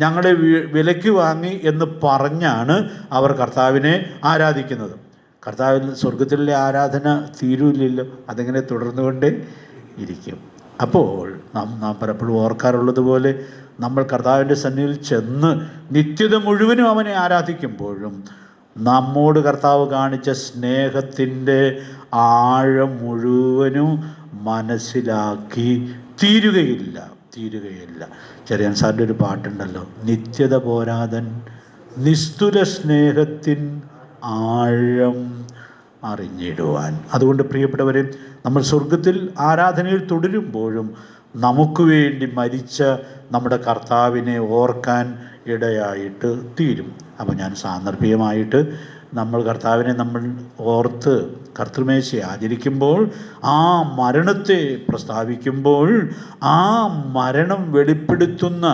ഞങ്ങളെ വിലയ്ക്ക് വാങ്ങി എന്ന് പറഞ്ഞാണ് അവർ കർത്താവിനെ ആരാധിക്കുന്നത്. കർത്താവിൽ സ്വർഗത്തിലെ ആരാധന തീരൂല്ലല്ലോ, അതിങ്ങനെ തുടർന്നുകൊണ്ടേ ഇരിക്കും. അപ്പോൾ നാം പലപ്പോഴും ഓർക്കാറുള്ളത് പോലെ നമ്മൾ കർത്താവിൻ്റെ സന്നിധിയിൽ ചെന്ന് നിത്യത മുഴുവനും അവനെ ആരാധിക്കുമ്പോഴും നമ്മോട് കർത്താവ് കാണിച്ച സ്നേഹത്തിൻ്റെ ആഴം മുഴുവനും മനസ്സിലാക്കി തീരുകയില്ല. ചെറിയാൻ സാറിൻ്റെ ഒരു പാട്ടുണ്ടല്ലോ, നിത്യത പോരാതൻ നിസ്തുല സ്നേഹത്തിൻ ആഴം അറിഞ്ഞിടുവാൻ. അതുകൊണ്ട് പ്രിയപ്പെട്ടവരെ, നമ്മൾ സ്വർഗത്തിൽ ആരാധനയിൽ തുടരുമ്പോഴും നമുക്ക് വേണ്ടി മരിച്ച നമ്മുടെ കർത്താവിനെ ഓർക്കാൻ ഇടയായിട്ട് തീരും. അപ്പോൾ ഞാൻ സാന്ദർഭികമായിട്ട് നമ്മൾ കർത്താവിനെ നമ്മൾ ഓർത്ത് കർത്തൃമേശ ആചരിക്കുമ്പോൾ, ആ മരണത്തെ പ്രസ്താവിക്കുമ്പോൾ, ആ മരണം വെളിപ്പെടുത്തുന്ന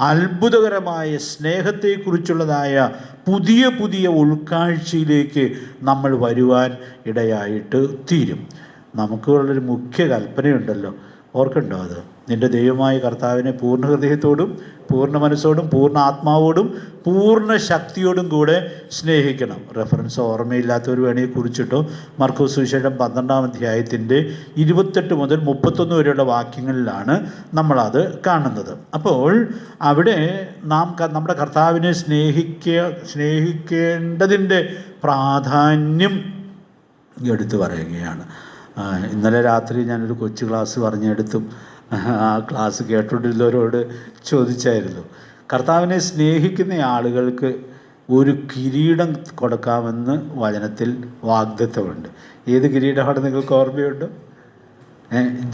അത്ഭുതകരമായ സ്നേഹത്തെക്കുറിച്ചുള്ളതായ പുതിയ പുതിയ ഉൾക്കാഴ്ചയിലേക്ക് നമ്മൾ വരുവാൻ ഇടയായിട്ട് തീരും. നമുക്കുള്ളൊരു മുഖ്യ കൽപ്പനയുണ്ടല്ലോ, ഓർക്കണ്ടോ അത്? നിൻ്റെ ദൈവമായ കർത്താവിനെ പൂർണ്ണ ഹൃദയത്തോടും പൂർണ്ണ മനസ്സോടും പൂർണ്ണ ആത്മാവോടും പൂർണ്ണ ശക്തിയോടും കൂടെ സ്നേഹിക്കണം. റെഫറൻസ് ഓർമ്മയില്ലാത്തവർ വേണമെങ്കിൽ കുറിച്ചിട്ടോ, മർക്കോസ് സുവിശേഷം 12-ാം അധ്യായത്തിൻ്റെ 28 മുതൽ 31 വരെയുള്ള വാക്യങ്ങളിലാണ് നമ്മളത് കാണുന്നത്. അപ്പോൾ അവിടെ നാം നമ്മുടെ കർത്താവിനെ സ്നേഹിക്കേണ്ടതിൻ്റെ പ്രാധാന്യം എടുത്തു പറയുകയാണ്. ഇന്നലെ രാത്രി ഞാനൊരു കൊച്ചു ക്ലാസ് പറഞ്ഞെടുത്തും ആ ക്ലാസ് കേട്ടുകൊണ്ടിരുന്നവരോട് ചോദിച്ചായിരുന്നു, കർത്താവിനെ സ്നേഹിക്കുന്ന ആളുകൾക്ക് ഒരു കിരീടം കൊടുക്കാമെന്ന് വചനത്തിൽ വാഗ്ദത്തമുണ്ട്. ഏത് കിരീടമാണ് നിങ്ങൾക്ക് ഓർമ്മയുണ്ട്?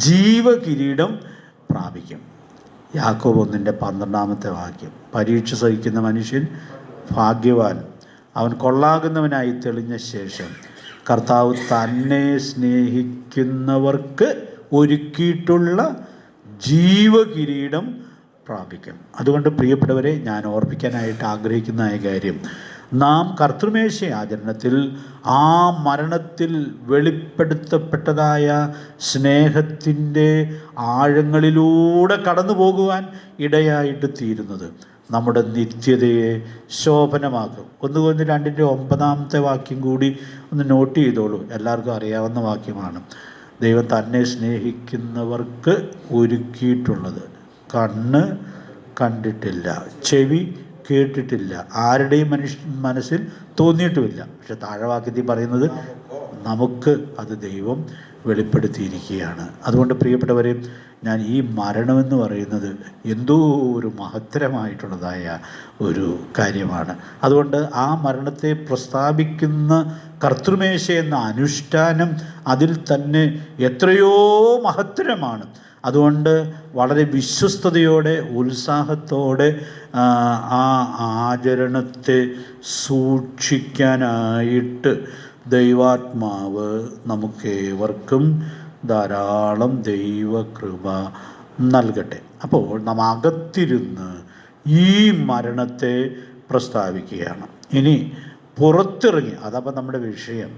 ജീവകിരീടം പ്രാപിക്കും. യാക്കോബ് 1:12 വാക്യം. പരീക്ഷ സഹിക്കുന്ന മനുഷ്യൻ ഭാഗ്യവാൻ, അവൻ കൊള്ളാകുന്നവനായി തെളിഞ്ഞ ശേഷം കർത്താവ് തന്നെ സ്നേഹിക്കുന്നവർക്ക് ഒരുക്കിയിട്ടുള്ള ജീവകിരീടം പ്രാപിക്കും. അതുകൊണ്ട് പ്രിയപ്പെട്ടവരെ, ഞാൻ ഓർപ്പിക്കാനായിട്ട് ആഗ്രഹിക്കുന്ന കാര്യം, നാം കർത്തൃമേശ ആചരണത്തിൽ ആ മരണത്തിൽ വെളിപ്പെടുത്തപ്പെട്ടതായ സ്നേഹത്തിൻ്റെ ആഴങ്ങളിലൂടെ കടന്നു പോകുവാൻ ഇടയായിട്ട് തീരുന്നത് നമ്മുടെ നിത്യതയെ ശോഭനമാക്കും. 1 കൊരിന്ത്യർ 2:9 വാക്യം കൂടി ഒന്ന് നോട്ട് ചെയ്തോളൂ. എല്ലാവർക്കും അറിയാവുന്ന വാക്യമാണ്. ദൈവം തന്നെ സ്നേഹിക്കുന്നവർക്ക് ഒരുക്കിയിട്ടുള്ളത് കണ്ണ് കണ്ടിട്ടില്ല, ചെവി കേട്ടിട്ടില്ല, ആരുടെയും മനസ്സിൽ തോന്നിയിട്ടുമില്ല. പക്ഷെ താഴെവാക്യത്തിൽ പറയുന്നത് നമുക്ക് അത് ദൈവം വെളിപ്പെടുത്തിയിരിക്കുകയാണ്. അതുകൊണ്ട് പ്രിയപ്പെട്ടവരെ, ഞാൻ ഈ മരണമെന്ന് പറയുന്നത് എന്തോ ഒരു മഹത്തരമായിട്ടുള്ളതായ ഒരു കാര്യമാണ്. അതുകൊണ്ട് ആ മരണത്തെ പ്രസ്താവിക്കുന്ന കർത്തൃമേശ എന്ന അനുഷ്ഠാനം അതിൽ തന്നെ എത്രയോ മഹത്തരമാണ്. അതുകൊണ്ട് വളരെ വിശ്വസ്തയോടെ ഉത്സാഹത്തോടെ ആ ആചരണത്തെ സൂക്ഷിക്കാനായിട്ട് ദൈവാത്മാവ് നമുക്കേവർക്കും ധാരാളം ദൈവകൃപ നൽകട്ടെ. അപ്പോൾ നാം അകത്തിരുന്ന് ഈ മരണത്തെ പ്രസ്താവിക്കുകയാണ്. ഇനി പുറത്തിറങ്ങി, അതപ്പോൾ നമ്മുടെ വിഷയം,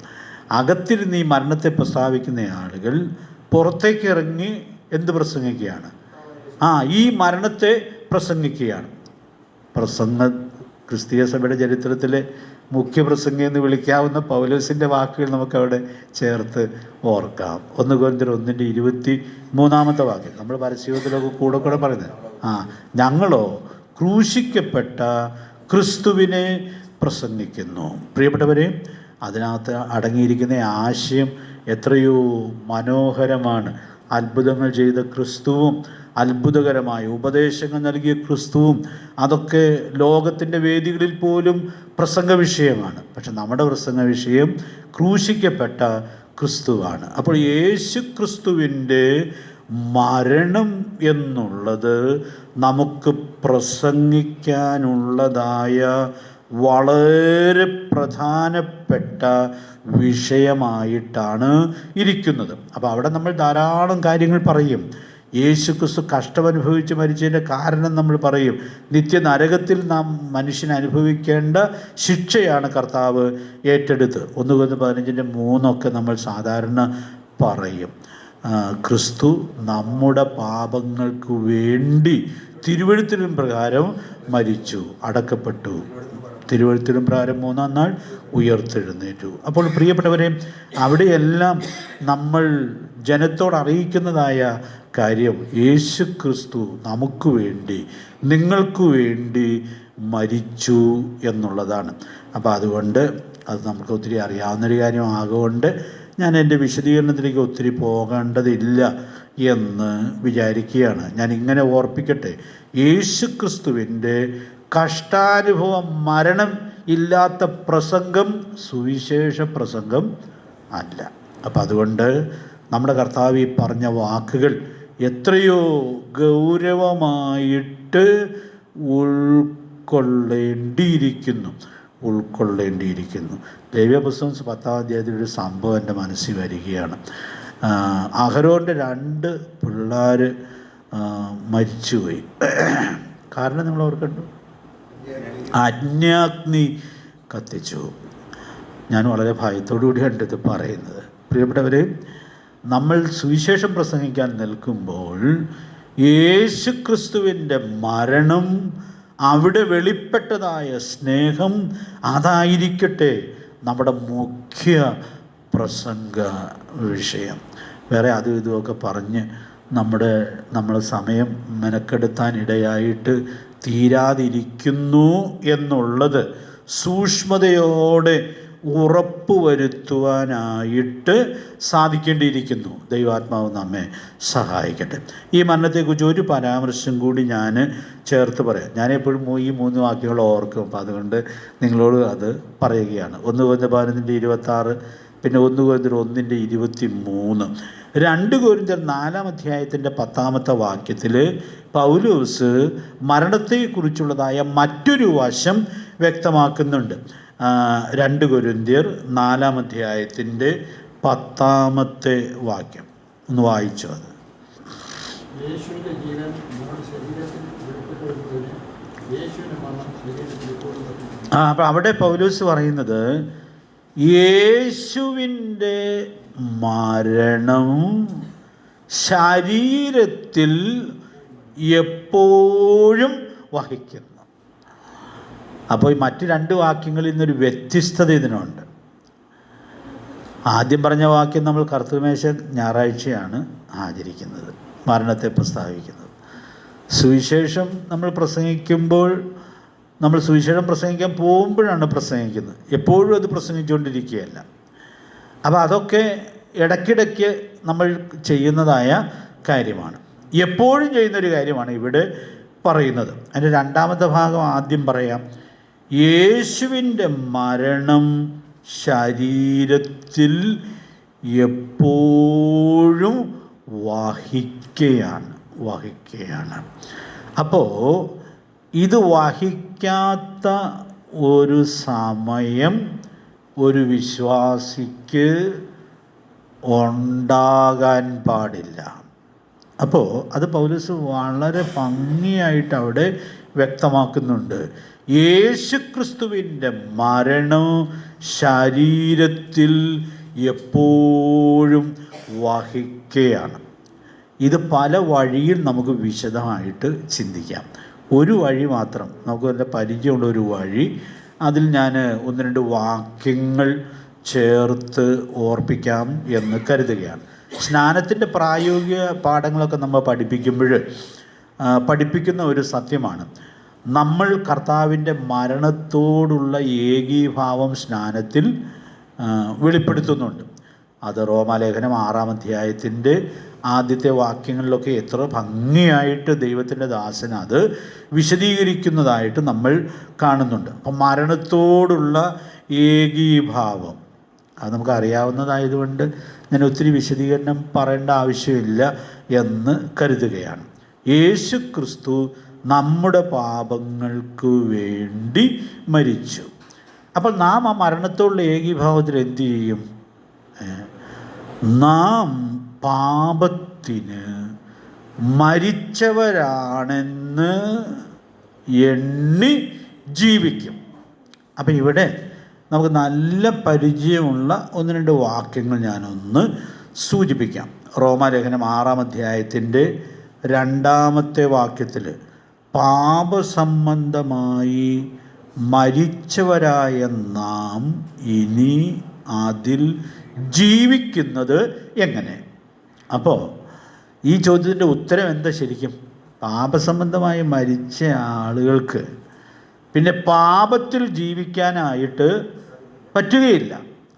അകത്തിരുന്ന് ഈ മരണത്തെ പ്രസ്താവിക്കുന്ന ആളുകൾ പുറത്തേക്ക് ഇറങ്ങി എന്ത് പ്രസംഗിക്കുകയാണ്? ഈ മരണത്തെ പ്രസംഗിക്കുകയാണ്. ക്രിസ്തീയ സഭയുടെ ചരിത്രത്തിലെ മുഖ്യപ്രസംഗി എന്ന് വിളിക്കാവുന്ന പൗലോസിൻ്റെ വാക്കുകൾ നമുക്കവിടെ ചേർത്ത് ഓർക്കാം. 1 കൊരിന്ത്യർ 1:23 വാക്യം നമ്മൾ പരസ്യത്തിലൊക്കെ കൂടെ പറയുന്നത്. ഞങ്ങളോ ക്രൂശിക്കപ്പെട്ട ക്രിസ്തുവിനെ പ്രസംഗിക്കുന്നു. പ്രിയപ്പെട്ടവരെ, അതിനകത്ത് അടങ്ങിയിരിക്കുന്ന ആശയം എത്രയോ മനോഹരമാണ്. അത്ഭുതങ്ങൾ ചെയ്ത ക്രിസ്തുവും അത്ഭുതകരമായ ഉപദേശങ്ങൾ നൽകിയ ക്രിസ്തുവും അതൊക്കെ ലോകത്തിൻ്റെ വേദികളിൽ പോലും പ്രസംഗ വിഷയമാണ്. പക്ഷെ നമ്മുടെ പ്രസംഗ വിഷയം ക്രൂശിക്കപ്പെട്ട ക്രിസ്തുവാണ്. അപ്പോൾ യേശു ക്രിസ്തുവിൻ്റെ മരണം എന്നുള്ളത് നമുക്ക് പ്രസംഗിക്കാനുള്ളതായ വളരെ പ്രധാനപ്പെട്ട വിഷയമായിട്ടാണ് ഇരിക്കുന്നത്. അപ്പോൾ അവിടെ നമ്മൾ ധാരാളം കാര്യങ്ങൾ പറയും. യേശു ക്രിസ്തു കഷ്ടമനുഭവിച്ച് മരിച്ചതിൻ്റെ കാരണം നമ്മൾ പറയും. നിത്യനരകത്തിൽ നാം മനുഷ്യൻ അനുഭവിക്കേണ്ട ശിക്ഷയാണ് കർത്താവ് ഏറ്റെടുത്ത്. 1 കൊരിന്ത്യർ 15:3 നമ്മൾ സാധാരണ പറയും. ക്രിസ്തു നമ്മുടെ പാപങ്ങൾക്ക് വേണ്ടി തിരുവെഴുത്തിനും പ്രകാരം മരിച്ചു, അടക്കപ്പെട്ടു, തിരുവെഴുത്തിനും പ്രകാരം 3-ാം നാൾ ഉയർത്തെഴുന്നേറ്റു. അപ്പോൾ പ്രിയപ്പെട്ടവരെ, അവിടെയെല്ലാം നമ്മൾ ജനത്തോട് അറിയിക്കുന്നതായ കാര്യം യേശു ക്രിസ്തു നമുക്ക് വേണ്ടി, നിങ്ങൾക്ക് വേണ്ടി മരിച്ചു എന്നുള്ളതാണ്. അപ്പോൾ അതുകൊണ്ട് അത് നമുക്ക് ഒത്തിരി അറിയാവുന്നൊരു കാര്യമാകൊണ്ട് ഞാൻ എൻ്റെ വിശദീകരണത്തിലേക്ക് ഒത്തിരി പോകേണ്ടതില്ല എന്ന് വിചാരിക്കുകയാണ്. ഞാൻ ഇങ്ങനെ ഓർപ്പിക്കട്ടെ, യേശു ക്രിസ്തുവിൻ്റെ കഷ്ടാനുഭവം, മരണം ഇല്ലാത്ത പ്രസംഗം സുവിശേഷ പ്രസംഗം അല്ല. അപ്പം അതുകൊണ്ട് നമ്മുടെ കർത്താവ് ഈ പറഞ്ഞ വാക്കുകൾ എത്രയോ ഗൗരവമായിട്ട് ഉൾക്കൊള്ളേണ്ടിയിരിക്കുന്നു. ലേവ്യപുസ്തകം 10-ാം അധ്യായത്തിലൊരു സംഭവം എൻ്റെ മനസ്സിൽ വരികയാണ്. അഹരോൻ്റെ 2 പിള്ളേർ മരിച്ചുപോയി. കാരണം നിങ്ങൾ ഓർക്കണ്ടു, അഗ്നി കത്തിച്ചു. ഞാൻ വളരെ ഭയത്തോടു കൂടിയാണ് ഇത് പറയുന്നത്. പ്രിയപ്പെട്ടവരെ, നമ്മൾ സുവിശേഷം പ്രസംഗിക്കാൻ നിൽക്കുമ്പോൾ യേശു ക്രിസ്തുവിൻ്റെ മരണം, അവിടെ വെളിപ്പെട്ടതായ സ്നേഹം, അതായിരിക്കട്ടെ നമ്മുടെ മുഖ്യ പ്രസംഗ വിഷയം. വേറെ അതും ഇതുമൊക്കെ പറഞ്ഞ് നമ്മൾ സമയം മെനക്കെടുത്താനിടയായിട്ട് തീരാതിരിക്കുന്നു എന്നുള്ളത് സൂക്ഷ്മതയോടെ ഉറപ്പുവരുത്തുവാനായിട്ട് സാധിക്കേണ്ടിയിരിക്കുന്നു. ദൈവാത്മാവ് നമ്മെ സഹായിക്കട്ടെ. ഈ മരണത്തെക്കുറിച്ച് ഒരു പരാമർശം കൂടി ഞാൻ ചേർത്ത് പറയാം. ഞാനെപ്പോഴും ഈ 3 വാക്യങ്ങൾ ഓർക്കും. അപ്പം അതുകൊണ്ട് നിങ്ങളോട് അത് പറയുകയാണ്. 1 കൊരിന്ത്യർ 15:26, പിന്നെ 1 കൊരിന്ത്യർ 1:23, 2 കൊരിന്ത്യർ 4-ാം അധ്യായത്തിൻ്റെ 10-ാമത്തെ വാക്യത്തിൽ പൗലോസ് മരണത്തെക്കുറിച്ചുള്ളതായ മറ്റൊരു വശം വ്യക്തമാക്കുന്നുണ്ട്. 2 കൊരിന്ത്യർ 4-ാം അധ്യായത്തിൻ്റെ 10-ാമത്തെ വാക്യം ഒന്ന് വായിച്ചു. അത് അപ്പം അവിടെ പൗലോസ് പറയുന്നത് യേശുവിൻ്റെ മരണം ശരീരത്തിൽ എപ്പോഴും വഹിക്കുന്നു. അപ്പോൾ ഈ മറ്റ് 2 വാക്യങ്ങളിൽ നിന്നൊരു വ്യത്യസ്തത ഇതിനുണ്ട്. ആദ്യം പറഞ്ഞ വാക്യം നമ്മൾ കർത്തൃമേശ ഞായറാഴ്ചയാണ് ആചരിക്കുന്നത്, മരണത്തെ പ്രസ്താവിക്കുന്നത്. സുവിശേഷം നമ്മൾ പ്രസംഗിക്കുമ്പോൾ, നമ്മൾ സുവിശേഷം പ്രസംഗിക്കാൻ പോകുമ്പോഴാണ് പ്രസംഗിക്കുന്നത്, എപ്പോഴും അത് പ്രസംഗിച്ചുകൊണ്ടിരിക്കുകയല്ല. അപ്പോൾ അതൊക്കെ ഇടയ്ക്കിടയ്ക്ക് നമ്മൾ ചെയ്യുന്നതായ കാര്യമാണ്, എപ്പോഴും ചെയ്യുന്നൊരു കാര്യമാണ് ഇവിടെ പറയുന്നത്. അതിൻ്റെ 2-ാമത്തെ ഭാഗം ആദ്യം പറയാം. യേശുവിൻ്റെ മരണം ശരീരത്തിൽ എപ്പോഴും വഹിക്കുകയാണ്. അപ്പോൾ ഇത് വഹിക്കാത്ത ഒരു സമയം ഒരു വിശ്വാസിക്ക് ഉണ്ടാകാൻ പാടില്ല. അപ്പോൾ അത് പൗലോസ് വളരെ ഭംഗിയായിട്ട് അവിടെ വ്യക്തമാക്കുന്നുണ്ട്. യേശുക്രിസ്തുവിൻ്റെ മരണം ശരീരത്തിൽ എപ്പോഴും വഹിക്കുകയാണ്. ഇത് പല വഴിയിൽ നമുക്ക് വിശദമായിട്ട് ചിന്തിക്കാം. ഒരു വഴി മാത്രം, നമുക്ക് നല്ല പരിചയമുള്ള ഒരു വഴി അതിൽ ഞാൻ ഒന്ന് രണ്ട് വാക്യങ്ങൾ ചേർത്ത് ഓർപ്പിക്കാം എന്ന് കരുതുകയാണ്. സ്നാനത്തിൻ്റെ പ്രായോഗിക പാഠങ്ങളൊക്കെ നമ്മൾ പഠിപ്പിക്കുന്ന ഒരു സത്യമാണ്. നമ്മൾ കർത്താവിൻ്റെ മരണത്തോടുള്ള ഏകീഭാവം സ്നാനത്തിൽ വെളിപ്പെടുത്തുന്നുണ്ട്. അത് റോമാലേഖനം 6-ാം അധ്യായത്തിൻ്റെ ആദ്യത്തെ വാക്യങ്ങളിലൊക്കെ എത്ര ഭംഗിയായിട്ട് ദൈവത്തിൻ്റെ ദാസൻ അത് വിശദീകരിക്കുന്നതായിട്ട് നമ്മൾ കാണുന്നുണ്ട്. അപ്പം മരണത്തോടുള്ള ഏകീഭാവം അത് നമുക്ക് അറിയാവുന്നതായതുകൊണ്ട് ഞാൻ ഒത്തിരി വിശദീകരണം പറയേണ്ട ആവശ്യമില്ല എന്ന് കരുതുകയാണ്. യേശു ക്രിസ്തു നമ്മുടെ പാപങ്ങൾക്ക് വേണ്ടി മരിച്ചു. അപ്പോൾ നാം ആ മരണത്തോടുള്ള ഏകീഭാവത്തിൽ എന്തു ചെയ്യും? നാം പാപത്തിന് മരിച്ചവരാണെന്ന് എണ്ണി ജീവിക്കും. അപ്പം ഇവിടെ നമുക്ക് നല്ല പരിചയമുള്ള ഒന്ന് രണ്ട് വാക്യങ്ങൾ ഞാനൊന്ന് സൂചിപ്പിക്കാം. റോമാലേഖനം 6-ാം അധ്യായത്തിൻ്റെ 2-ാമത്തെ വാക്യത്തിൽ പാപസംബന്ധമായി മരിച്ചവരായ നാം ഇനി അതിൽ ജീവിക്കുന്നത് എങ്ങനെ? അപ്പോൾ ഈ ചോദ്യത്തിൻ്റെ ഉത്തരം എന്താ ശരിക്കും? പാപസംബന്ധമായി മരിച്ച ആളുകൾക്ക് പിന്നെ പാപത്തിൽ ജീവിക്കാനായിട്ട് പറ്റുകയില്ല.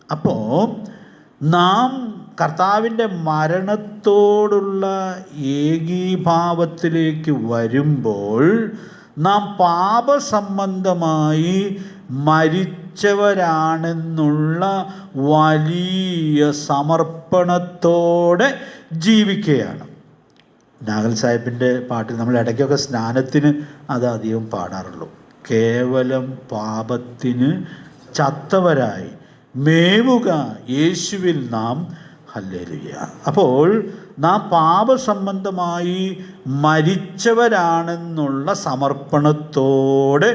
അപ്പോൾ നാം കർത്താവിൻ്റെ മരണത്തോടുള്ള ഏകീഭാവത്തിലേക്ക് വരുമ്പോൾ നാം പാപസംബന്ധമായി മരിച്ചവരാണെന്നുള്ള വലിയ സമർപ്പണത്തോടെ ജീവിക്കുകയാണ്. നാഗൽ സാഹിബിൻ്റെ പാട്ടിൽ നമ്മൾ ഇടയ്ക്കൊക്കെ സ്നാനത്തിന് അത് അധികം പാടാറുള്ളൂ. കേവലം പാപത്തിന് ചത്തവരായി മേവുക യേശുവിൽ നാം ഹല്ലേലൂയ. അപ്പോൾ നാം പാപസംബന്ധമായി മരിച്ചവരാണെന്നുള്ള സമർപ്പണത്തോടെ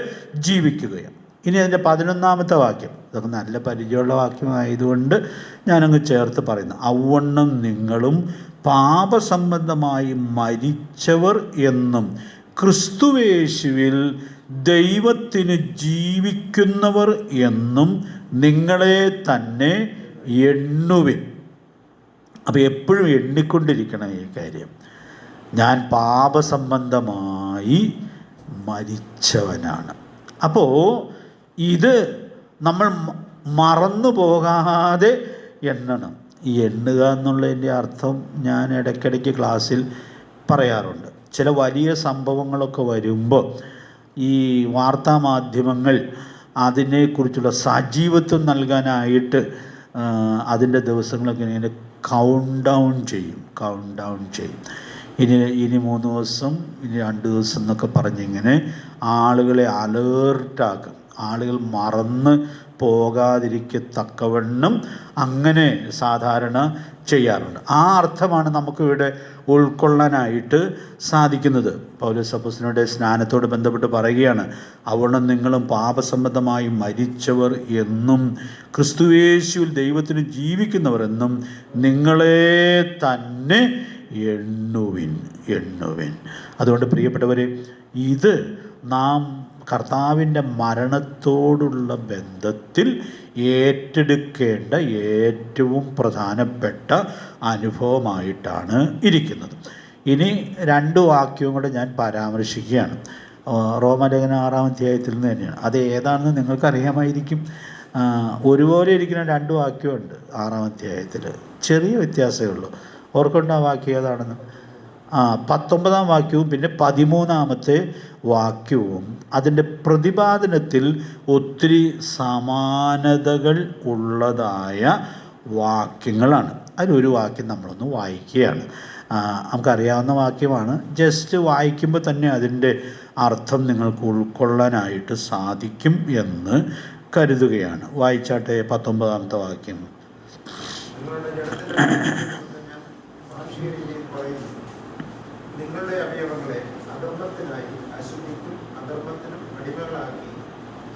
ജീവിക്കുകയാണ്. ഇനി അതിൻ്റെ 11-ാമത്തെ വാക്യം, ഇതൊക്കെ നല്ല പരിചയമുള്ള വാക്യമായതുകൊണ്ട് ഞാനങ്ങ് ചേർത്ത് പറയുന്നു. അവണ്ണം നിങ്ങളും പാപസംബന്ധമായി മരിച്ചവർ എന്നും ക്രിസ്തുയേശുവിൽ ദൈവത്തിന് ജീവിക്കുന്നവർ എന്നും നിങ്ങളെ തന്നെ എണ്ണുവിൻ. അപ്പോൾ എപ്പോഴും എണ്ണിക്കൊണ്ടിരിക്കണം ഈ കാര്യം. ഞാൻ പാപസംബന്ധമായി മരിച്ചവനാണ്. അപ്പോൾ ഇത് നമ്മൾ മറന്നു പോകാതെ എണ്ണണം. ഈ എണ്ണുക എന്നുള്ളതിൻ്റെ അർത്ഥം ഞാൻ ഇടയ്ക്കിടയ്ക്ക് ക്ലാസ്സിൽ പറയാറുണ്ട്. ചില വലിയ സംഭവങ്ങളൊക്കെ വരുമ്പോൾ ഈ വാർത്താമാധ്യമങ്ങൾ അതിനെക്കുറിച്ചുള്ള സജീവത്വം നൽകാനായിട്ട് അതിൻ്റെ ദിവസങ്ങളൊക്കെ ഇങ്ങനെ കൗണ്ട് ഡൗൺ ചെയ്യും. ഇനി 3 ദിവസം, ഇനി 2 ദിവസം എന്നൊക്കെ പറഞ്ഞിങ്ങനെ ആളുകളെ അലേർട്ടാക്കും. ആളുകൾ മറന്ന് പോകാതിരിക്കത്തക്കവണ്ണം അങ്ങനെ സാധാരണ ചെയ്യാറുണ്ട്. ആ അർത്ഥമാണ് നമുക്കിവിടെ ഉൾക്കൊള്ളാനായിട്ട് സാധിക്കുന്നത്. പൗലോസ് അപ്പോസ്തലനോട് സ്നാനത്തോട് ബന്ധപ്പെട്ട് പറയുകയാണ്, അവണ്ണം നിങ്ങളും പാപസംബന്ധമായി മരിച്ചവർ എന്നും ക്രിസ്തുയേശുവിൽ ദൈവത്തിന് ജീവിക്കുന്നവർ എന്നും നിങ്ങളെ തന്നെ എണ്ണുവിൻ. അതുകൊണ്ട് പ്രിയപ്പെട്ടവരെ, ഇത് നാം കർത്താവിൻ്റെ മരണത്തോടുള്ള ബന്ധത്തിൽ ഏറ്റെടുക്കേണ്ട ഏറ്റവും പ്രധാനപ്പെട്ട അനുഭവമായിട്ടാണ് ഇരിക്കുന്നത്. ഇനി 2 വാക്യവും കൂടെ ഞാൻ പരാമർശിക്കുകയാണ്. റോമാലേഖനം 6-ാം അധ്യായത്തിൽ നിന്ന് തന്നെയാണ്. അത് ഏതാണെന്ന് നിങ്ങൾക്കറിയാമായിരിക്കും. ഒരുപോലെ ഇരിക്കുന്ന 2 വാക്യമുണ്ട് 6-ാം അധ്യായത്തിൽ. ചെറിയ വ്യത്യാസമേ ഉള്ളൂ. ഓർക്കൊണ്ട ആ വാക്യം ഏതാണെന്ന്? 19-ാം വാക്യവും പിന്നെ 13-ാമത്തെ വാക്യവും അതിൻ്റെ പ്രതിപാദനത്തിൽ ഒത്തിരി സമാനതകൾ ഉള്ളതായ വാക്യങ്ങളാണ്. അതിലൊരു വാക്യം നമ്മളൊന്ന് വായിക്കുകയാണ്. നമുക്കറിയാവുന്ന വാക്യമാണ്. ജസ്റ്റ് വായിക്കുമ്പോൾ തന്നെ അതിൻ്റെ അർത്ഥം നിങ്ങൾക്ക് ഉൾക്കൊള്ളാനായിട്ട് സാധിക്കും എന്ന് കരുതുകയാണ്. വായിച്ചാട്ടെ 19-ാമത്തെ വാക്യം. നിങ്ങളുടെ അവയവങ്ങളെ അധർമ്മത്തിനായി അശുദ്ധിക്കും അധർമ്മത്തിനും അടിമകളാക്കി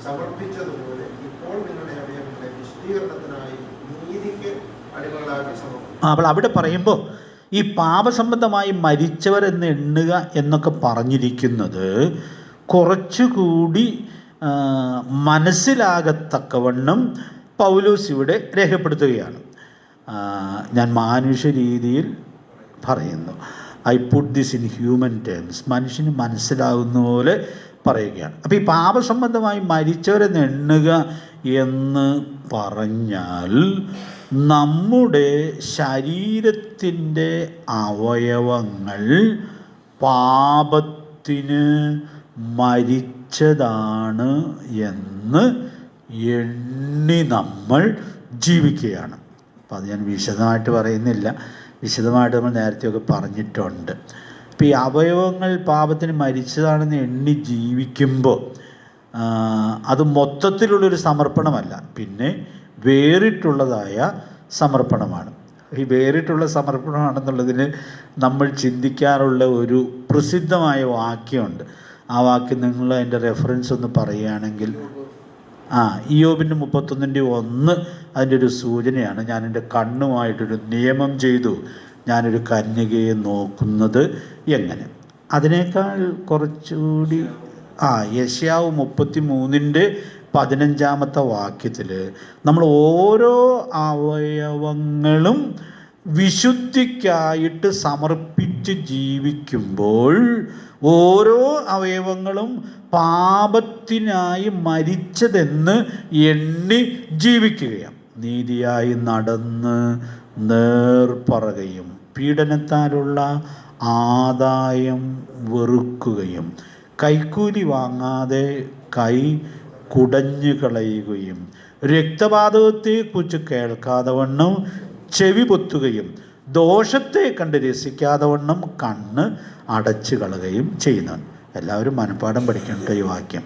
സമർപ്പിച്ചതുപോലെ ഇപ്പോൾ നിങ്ങളുടെ അവയവങ്ങളെ വിശുദ്ധീകരണത്തിനായി നീതിക്ക് അടിമകളാക്കി സമർപ്പിക്കും. അപ്പോൾ അവിടെ പറയുമ്പോൾ ഈ പാപസംബന്ധമായി മരിച്ചവരെന്ന് എണ്ണുക എന്നൊക്കെ പറഞ്ഞിരിക്കുന്നത് കുറച്ചുകൂടി മനസ്സിലാകത്തക്കവണ്ണം പൗലോസ് ഇവിടെ രേഖപ്പെടുത്തുകയാണ്. ഞാൻ മാനുഷ്യ രീതിയിൽ പറയുന്നു. I put this in human terms. മനുഷ്യന് മനസ്സിലാകുന്ന പോലെ പറയുകയാണ്. അപ്പോൾ ഈ പാപസംബന്ധമായി മരിച്ചവരെ എണ്ണുക എന്ന് പറഞ്ഞാൽ നമ്മുടെ ശരീരത്തിൻ്റെ അവയവങ്ങൾ പാപത്തിന് മരിച്ചതാണ് എന്ന് എണ്ണി നമ്മൾ ജീവിക്കുകയാണ്. അപ്പം അത് ഞാൻ വിശദമായിട്ട് പറയുന്നില്ല, വിശദമായിട്ട് നമ്മൾ നേരത്തെയൊക്കെ പറഞ്ഞിട്ടുണ്ട്. അപ്പം ഈ അവയവങ്ങൾ പാപത്തിന് മരിച്ചതാണെന്ന് എണ്ണി ജീവിക്കുമ്പോൾ അത് മൊത്തത്തിലുള്ളൊരു സമർപ്പണമല്ല, പിന്നെ വേറിട്ടുള്ളതായ സമർപ്പണമാണ്. ഈ വേറിട്ടുള്ള സമർപ്പണമാണെന്നുള്ളതിന് നമ്മൾ ചിന്തിക്കാറുള്ള ഒരു പ്രസിദ്ധമായ വാക്യമുണ്ട്. ആ വാക്യം നിങ്ങൾ അതിൻ്റെ റെഫറൻസ് ഒന്ന് പറയുകയാണെങ്കിൽ, ഇയ്യോബിൻ്റെ 31:1 അതിൻ്റെ ഒരു സൂചനയാണ്. ഞാൻ എൻ്റെ കണ്ണുമായിട്ടൊരു നിയമം ചെയ്തു, ഞാനൊരു കന്യകയെ നോക്കുന്നത് എങ്ങനെ. അതിനേക്കാൾ കുറച്ചുകൂടി യെശയ്യാവ് 33:15 വാക്യത്തിൽ നമ്മൾ ഓരോ അവയവങ്ങളും വിശുദ്ധിക്കായിട്ട് സമർപ്പിച്ച് ജീവിക്കുമ്പോൾ ഓരോ അവയവങ്ങളും പാപത്തിനായി മരിച്ചതെന്ന് എണ്ണി ജീവിക്കുകയാണ്. നീതിയായി നടന്ന് നേർപ്പറകയും പീഡനത്താലുള്ള ആദായം വെറുക്കുകയും കൈക്കൂലി വാങ്ങാതെ കൈ കുടഞ്ഞു കളയുകയും രക്തപാതകത്തെക്കുറിച്ച് കേൾക്കാതെ വണ്ണം ചെവി പൊത്തുകയും ദോഷത്തെ കണ്ട് രസിക്കാതെ വണ്ണം കണ്ണ് അടച്ചു കളയുകയും ചെയ്യുന്നവൻ. എല്ലാവരും മനഃപ്പാഠം പഠിക്കേണ്ട ഈ വാക്യം.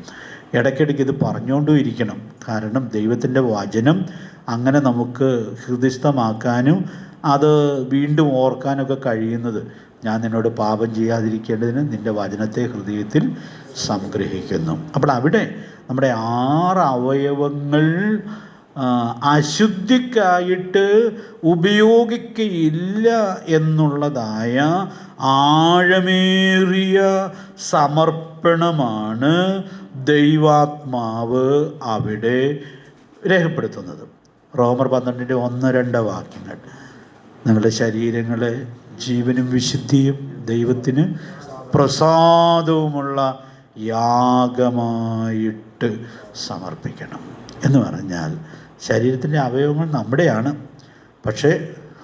ഇടയ്ക്കിടയ്ക്ക് ഇത് പറഞ്ഞുകൊണ്ടും ഇരിക്കണം. കാരണം ദൈവത്തിൻ്റെ വചനം അങ്ങനെ നമുക്ക് ഹൃദയസ്ഥമാക്കാനും അത് വീണ്ടും ഓർക്കാനൊക്കെ കഴിയുന്നത് ഞാൻ നിന്നോട് പാപം ചെയ്യാതിരിക്കേണ്ടതിന് നിൻ്റെ വചനത്തെ ഹൃദയത്തിൽ സംഗ്രഹിക്കുന്നു. അപ്പോൾ അവിടെ നമ്മുടെ 6 അവയവങ്ങൾ അശുദ്ധിക്കായിട്ട് ഉപയോഗിക്കയില്ല എന്നുള്ളതായ ആഴമേറിയ സമർപ്പണമാണ് ദൈവാത്മാവ് അവിടെ രേഖപ്പെടുത്തുന്നത്. റോമർ 12:1-2 വാക്യങ്ങൾ. നിങ്ങളുടെ ശരീരങ്ങളെ ജീവനും വിശുദ്ധിയും ദൈവത്തിന് പ്രസാദവുമുള്ള യാഗമായിട്ട് സമർപ്പിക്കണം എന്ന് പറഞ്ഞാൽ ശരീരത്തിൻ്റെ അവയവങ്ങൾ നമ്മുടെയാണ്. പക്ഷേ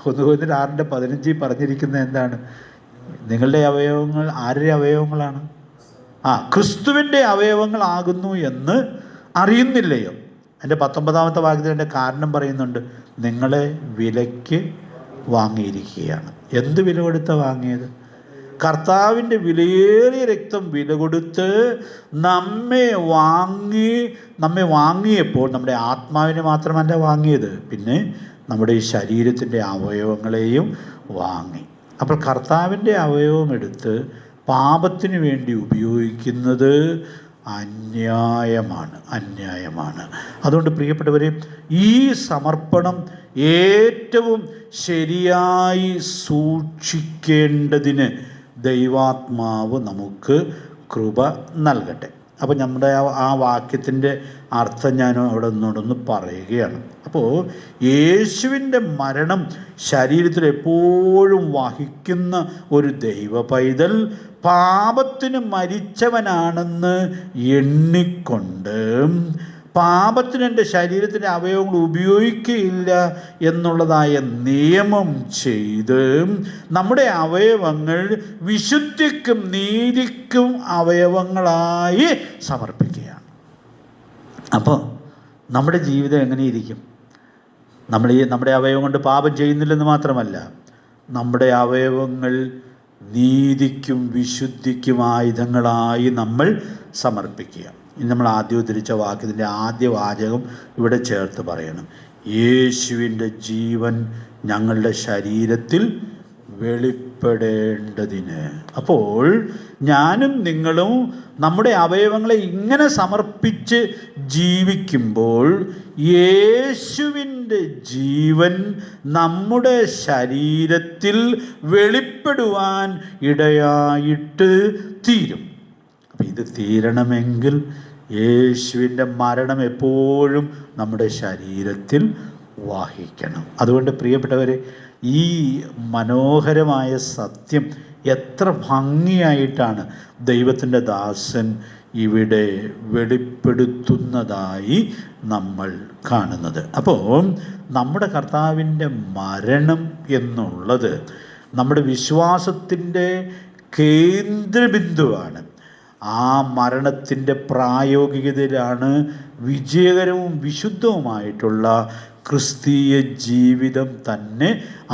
1 കൊരിന്ത്യർ 6:15 പറഞ്ഞിരിക്കുന്നത് എന്താണ്? നിങ്ങളുടെ അവയവങ്ങൾ ആരുടെ അവയവങ്ങളാണ്? ക്രിസ്തുവിൻ്റെ അവയവങ്ങളാകുന്നു എന്ന് അറിയുന്നില്ലയോ? എൻ്റെ 19 വാക്യത്തിൽ എൻ്റെ കാരണം പറയുന്നുണ്ട്. നിങ്ങളെ വിലയ്ക്ക് വാങ്ങിയിരിക്കുകയാണ്. എന്ത് വില കൊടുത്താൽ വാങ്ങിയത്? കർത്താവിൻ്റെ വിലയേറിയ രക്തം വില കൊടുത്ത് നമ്മെ വാങ്ങിയപ്പോൾ നമ്മുടെ ആത്മാവിനെ മാത്രമല്ല വാങ്ങിയത്, പിന്നെ നമ്മുടെ ഈ ശരീരത്തിൻ്റെ അവയവങ്ങളെയും വാങ്ങി. അപ്പോൾ കർത്താവിൻ്റെ അവയവം എടുത്ത് പാപത്തിന് വേണ്ടി ഉപയോഗിക്കുന്നത് അന്യായമാണ്. അതുകൊണ്ട് പ്രിയപ്പെട്ടവരെ, ഈ സമർപ്പണം ഏറ്റവും ശരിയായി സൂക്ഷിക്കേണ്ടതിന് ദൈവാത്മാവ് നമുക്ക് കൃപ നൽകട്ടെ. അപ്പോൾ നമ്മുടെ ആ വാക്യത്തിൻ്റെ അർത്ഥം ഞാൻ അവിടെ ഒന്നുകൂടൊന്ന് പറയുകയാണ്. അപ്പോൾ യേശുവിൻ്റെ മരണം ശരീരത്തിൽ എപ്പോഴും വഹിക്കുന്ന ഒരു ദൈവ പൈതൽ പാപത്തിന് മരിച്ചവനാണെന്ന് എണ്ണിക്കൊണ്ട് പാപത്തിന് എൻ്റെ ശരീരത്തിൻ്റെ അവയവങ്ങൾ ഉപയോഗിക്കുകയില്ല എന്നുള്ളതായ നിയമം ചെയ്ത് നമ്മുടെ അവയവങ്ങൾ വിശുദ്ധിക്കും നീതിക്കും അവയവങ്ങളായി സമർപ്പിക്കുകയാണ്. അപ്പോൾ നമ്മുടെ ജീവിതം എങ്ങനെയിരിക്കും? നമ്മുടെ അവയവം കൊണ്ട് പാപം ചെയ്യുന്നില്ലെന്ന് മാത്രമല്ല, നമ്മുടെ അവയവങ്ങൾ നീതിക്കും വിശുദ്ധിക്കും ആയുധങ്ങളായി നമ്മൾ സമർപ്പിക്കുക. ഇനി നമ്മൾ ആദ്യം ഉദ്ധരിച്ച വാക്യത്തിൻ്റെ ആദ്യ വാചകം ഇവിടെ ചേർത്ത് പറയണം. യേശുവിൻ്റെ ജീവൻ ഞങ്ങളുടെ ശരീരത്തിൽ വെളിപ്പെടേണ്ടതിന്. അപ്പോൾ ഞാനും നിങ്ങളും നമ്മുടെ അവയവങ്ങളെ ഇങ്ങനെ സമർപ്പിച്ച് ജീവിക്കുമ്പോൾ യേശുവിൻ്റെ ജീവൻ നമ്മുടെ ശരീരത്തിൽ വെളിപ്പെടുവാൻ ഇടയായിട്ട് തീരും. അപ്പം ഇത് തീരണമെങ്കിൽ യേശുവിൻ്റെ മരണം എപ്പോഴും നമ്മുടെ ശരീരത്തിൽ വഹിക്കണം. അതുകൊണ്ട് പ്രിയപ്പെട്ടവരെ, ഈ മനോഹരമായ സത്യം എത്ര ഭംഗിയായിട്ടാണ് ദൈവത്തിൻ്റെ ദാസൻ ഇവിടെ വെളിപ്പെടുത്തുന്നതായി നമ്മൾ കാണുന്നത്. അപ്പോൾ നമ്മുടെ കർത്താവിൻ്റെ മരണം എന്നുള്ളത് നമ്മുടെ വിശ്വാസത്തിൻ്റെ കേന്ദ്രബിന്ദുവാണ്. ആ മരണത്തിൻ്റെ പ്രായോഗികതയിലാണ് വിജയകരവും വിശുദ്ധവുമായിട്ടുള്ള ക്രിസ്തീയ ജീവിതം തന്നെ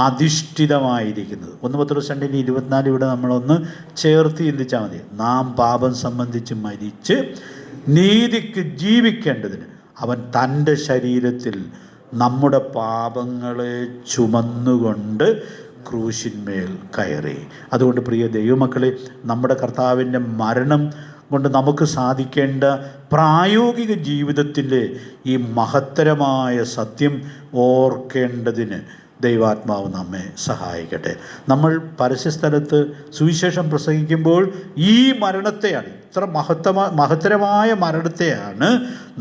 അധിഷ്ഠിതമായിരിക്കുന്നത്. 1 പത്രോസ് 2:24 ഇവിടെ നമ്മളൊന്ന് ചേർത്ത് ചിന്തിച്ചാൽ മതി. നാം പാപം സംബന്ധിച്ച് മരിച്ച് നീതിക്ക് ജീവിക്കേണ്ടതിന് അവൻ തൻ്റെ ശരീരത്തിൽ നമ്മുടെ പാപങ്ങളെ ചുമന്നുകൊണ്ട് ക്രൂശിന്മേൽ കയറി. അതുകൊണ്ട് പ്രിയ ദൈവമക്കളെ, നമ്മുടെ കർത്താവിൻ്റെ മരണം കൊണ്ട് നമുക്ക് സാധിക്കേണ്ട പ്രായോഗിക ജീവിതത്തിൻ്റെ ഈ മഹത്തരമായ സത്യം ഓർക്കേണ്ടതിന് ദൈവാത്മാവ് നമ്മെ സഹായിക്കട്ടെ. നമ്മൾ പരസ്യസ്ഥലത്ത് സുവിശേഷം പ്രസംഗിക്കുമ്പോൾ ഈ മരണത്തെയാണ്, ഇത്ര മഹത്തരമായ മരണത്തെയാണ്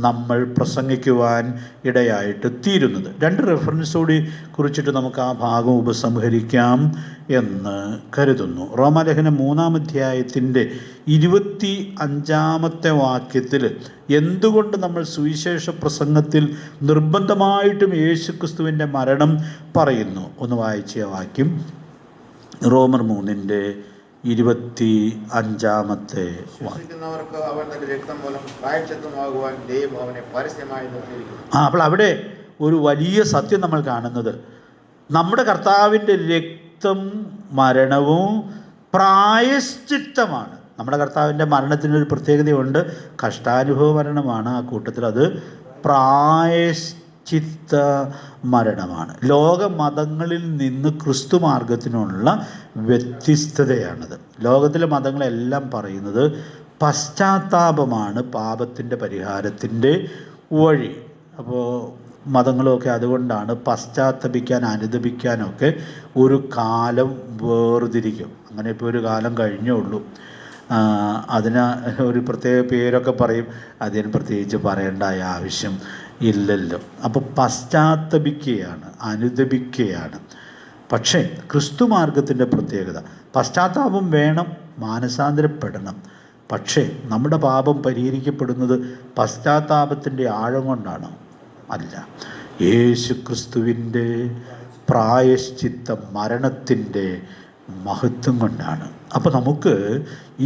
നമ്മൾ പ്രസംഗിക്കുവാൻ ഇടയായിട്ട് തീരുന്നത്. 2 റെഫറൻസോടി കുറിച്ചിട്ട് നമുക്ക് ആ ഭാഗം ഉപസംഹരിക്കാം എന്ന് കരുതുന്നു. റോമാലേഖനം 3-ാം അധ്യായത്തിൻ്റെ 25-ാമത്തെ വാക്യത്തിൽ എന്തുകൊണ്ട് നമ്മൾ സുവിശേഷ പ്രസംഗത്തിൽ നിർബന്ധമായിട്ടും യേശുക്രിസ്തുവിൻ്റെ മരണം പറയുന്നു ഒന്ന് വായിച്ച വാക്യം. റോമർ 3:25 അപ്പോൾ അവിടെ ഒരു വലിയ സത്യം നമ്മൾ കാണുന്നത്, നമ്മുടെ കർത്താവിൻ്റെ രക്തം മരണവും പ്രായശ്ചിത്തമാണ്. നമ്മുടെ കർത്താവിൻ്റെ മരണത്തിനൊരു പ്രത്യേകതയുണ്ട്, കഷ്ടാനുഭവ മരണമാണ്. ആ കൂട്ടത്തിൽ അത് പ്രായശ്ചിത്ത മരണമാണ്. ലോകമതങ്ങളിൽ നിന്ന് ക്രിസ്തു മാർഗത്തിനുള്ള വ്യത്യസ്തതയാണത്. ലോകത്തിലെ മതങ്ങളെല്ലാം പറയുന്നത് പശ്ചാത്താപമാണ് പാപത്തിൻ്റെ പരിഹാരത്തിൻ്റെ വഴി. അപ്പോൾ മതങ്ങളൊക്കെ അതുകൊണ്ടാണ് പശ്ചാത്തപിക്കാൻ അനുദപിക്കാനൊക്കെ ഒരു കാലം വേർതിരിക്കും. അങ്ങനെ ഇപ്പോൾ ഒരു കാലം കഴിഞ്ഞേ ഉള്ളൂ. അതിന് ഒരു പ്രത്യേക പേരൊക്കെ പറയും, അതിന് പ്രത്യേകിച്ച് പറയേണ്ട ആവശ്യം ഇല്ലല്ലോ. അപ്പോൾ പശ്ചാത്തപിക്കുകയാണ്, അനുദപിക്കുകയാണ്. പക്ഷേ ക്രിസ്തു മാർഗത്തിൻ്റെ പ്രത്യേകത, പശ്ചാത്താപം വേണം, മാനസാന്തരപ്പെടണം. പക്ഷേ നമ്മുടെ പാപം പരിഹരിക്കപ്പെടുന്നത് പശ്ചാത്താപത്തിൻ്റെ ആഴം കൊണ്ടാണ് അല്ല, യേശു ക്രിസ്തുവിൻ്റെ പ്രായശ്ചിത്ത മരണത്തിൻ്റെ മഹത്വം കൊണ്ടാണ്. അപ്പോൾ നമുക്ക്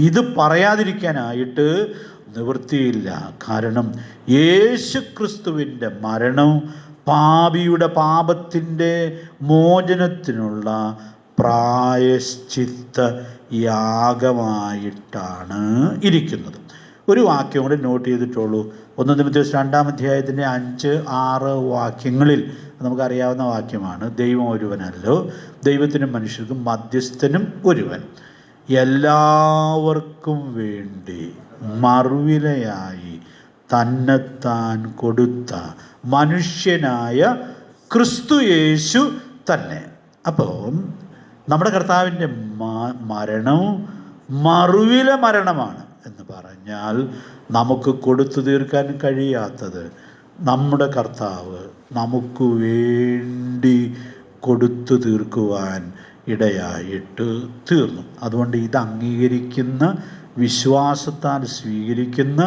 ഇത് പറയാതിരിക്കാനായിട്ട് നിവൃത്തിയില്ല. കാരണം യേശു ക്രിസ്തുവിൻ്റെ മരണം പാപിയുടെ പാപത്തിൻ്റെ മോചനത്തിനുള്ള പ്രായശ്ചിത്ത യാഗമായിട്ടാണ് ഇരിക്കുന്നത്. ഒരു വാക്യം കൂടി നോട്ട് ചെയ്തിട്ടുള്ളൂ. 1 തിമോഥെയോസ് 2-ാം അധ്യായത്തിൻ്റെ 5-6 വാക്യങ്ങളിൽ നമുക്കറിയാവുന്ന വാക്യമാണ്. ദൈവം ഒരുവനല്ലോ, ദൈവത്തിനും മനുഷ്യർക്കും മധ്യസ്ഥനും ഒരുവൻ, എല്ലാവർക്കും വേണ്ടി മറുവിലയായി തന്നെത്താൻ കൊടുത്ത മനുഷ്യനായ ക്രിസ്തു യേശു തന്നെ. അപ്പോൾ നമ്മുടെ കർത്താവിൻ്റെ മരണം മറുവില മരണമാണ് എന്ന് പറഞ്ഞാൽ നമുക്ക് കൊടുത്തു തീർക്കാൻ കഴിയാത്തത് നമ്മുടെ കർത്താവ് നമുക്ക് വേണ്ടി കൊടുത്തു തീർക്കുവാൻ ഇടയായിട്ട് തീർന്നു. അതുകൊണ്ട് ഇത് അംഗീകരിക്കുന്ന, വിശ്വാസത്താൽ സ്വീകരിക്കുന്ന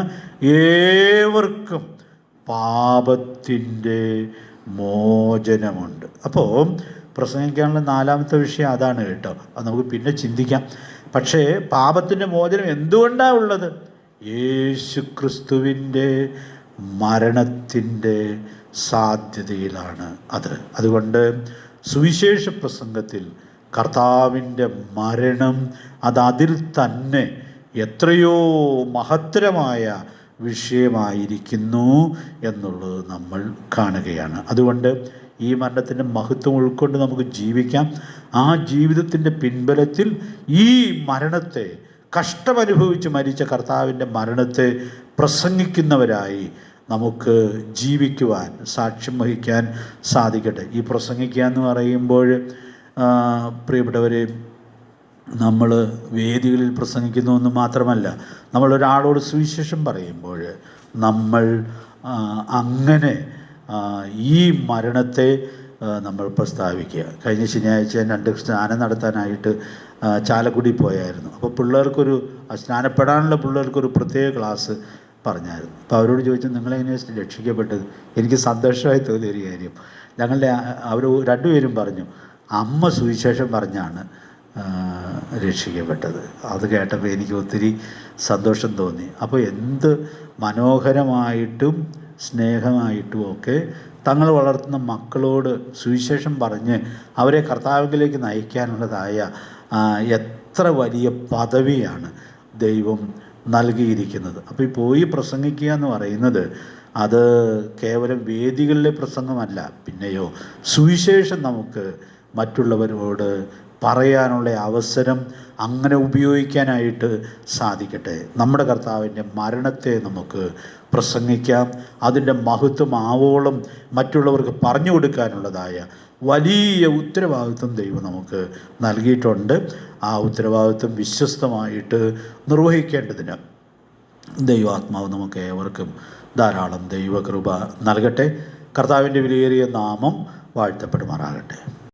ഏവർക്കും പാപത്തിൻ്റെ മോചനമുണ്ട്. അപ്പോൾ പ്രസംഗിക്കാനുള്ള 4-ാമത്തെ വിഷയം അതാണ് കേട്ടോ. അത് നമുക്ക് പിന്നെ ചിന്തിക്കാം. പക്ഷേ പാപത്തിൻ്റെ മോചനം എന്തുകൊണ്ടാണ് ഉള്ളത്? യേശു ക്രിസ്തുവിൻ്റെ മരണത്തിൻ്റെ സാധ്യതയിലാണ് അത്. അതുകൊണ്ട് സുവിശേഷ പ്രസംഗത്തിൽ കർത്താവിൻ്റെ മരണം അതിൽ തന്നെ എത്രയോ മഹത്തരമായ വിഷയമായിരിക്കുന്നു എന്നുള്ളത് നമ്മൾ കാണുകയാണ്. അതുകൊണ്ട് ഈ മരണത്തിൻ്റെ മഹത്വം ഉൾക്കൊണ്ട് നമുക്ക് ജീവിക്കാം. ആ ജീവിതത്തിൻ്റെ പിൻബലത്തിൽ ഈ മരണത്തെ, കഷ്ടമനുഭവിച്ച് മരിച്ച കർത്താവിൻ്റെ മരണത്തെ പ്രസംഗിക്കുന്നവരായി നമുക്ക് ജീവിക്കുവാൻ, സാക്ഷ്യം വഹിക്കാൻ സാധിക്കട്ടെ. ഈ പ്രസംഗിക്കുക എന്ന് പറയുമ്പോൾ പ്രിയപ്പെട്ടവരെ, നമ്മൾ വേദികളിൽ പ്രസംഗിക്കുന്നു എന്ന് മാത്രമല്ല, നമ്മളൊരാളോട് സുവിശേഷം പറയുമ്പോൾ നമ്മൾ അങ്ങനെ ഈ മരണത്തെ നമ്മൾ പ്രസ്താവിക്കുക. കഴിഞ്ഞ ശനിയാഴ്ച ഞാൻ 2 സ്നാനം നടത്താനായിട്ട് ചാലക്കുടി പോയായിരുന്നു. അപ്പോൾ പിള്ളേർക്കൊരു സ്നാനപ്പെടാനുള്ള പിള്ളേർക്കൊരു പ്രത്യേക ക്ലാസ് പറഞ്ഞായിരുന്നു. അപ്പോൾ അവരോട് ചോദിച്ചു, നിങ്ങളെങ്ങനെയാണ് രക്ഷിക്കപ്പെട്ടത്? എനിക്ക് സന്തോഷമായി തോന്നിയൊരു കാര്യം, അവർ 2 പേരും പറഞ്ഞു, അമ്മ സുവിശേഷം പറഞ്ഞാണ് രക്ഷിക്കപ്പെട്ടത്. അത് കേട്ടപ്പോൾ എനിക്ക് ഒത്തിരി സന്തോഷം തോന്നി. അപ്പോൾ എന്ത് മനോഹരമായിട്ടും സ്നേഹമായിട്ടും ഒക്കെ തങ്ങൾ വളർത്തുന്ന മക്കളോട് സുവിശേഷം പറഞ്ഞ് അവരെ കർത്താവിലേക്ക് നയിക്കാനുള്ളതായ എത്ര വലിയ പദവിയാണ് ദൈവം നൽകിയിരിക്കുന്നത്. അപ്പോൾ ഈ പോയി പ്രസംഗിക്കുക എന്ന് പറയുന്നത് അത് കേവലം വേദികളിലെ പ്രസംഗമല്ല, പിന്നെയോ സുവിശേഷം നമുക്ക് മറ്റുള്ളവരോട് പറയാനുള്ള അവസരം അങ്ങനെ ഉപയോഗിക്കാനായിട്ട് സാധിക്കട്ടെ. നമ്മുടെ കർത്താവിൻ്റെ മരണത്തെ നമുക്ക് പ്രസംഗിക്കാം. അതിൻ്റെ മഹത്വം ആവോളം മറ്റുള്ളവർക്ക് പറഞ്ഞു കൊടുക്കാനുള്ളതായ വലിയ ഉത്തരവാദിത്വം ദൈവം നമുക്ക് നൽകിയിട്ടുണ്ട്. ആ ഉത്തരവാദിത്വം വിശ്വസ്തമായിട്ട് നിർവഹിക്കേണ്ടതിന് ദൈവാത്മാവ് നമുക്ക് ഏവർക്കും ധാരാളം ദൈവകൃപ നൽകട്ടെ. കർത്താവിൻ്റെ വിലയേറിയ നാമം വാഴ്ത്തപ്പെടുമാറാകട്ടെ.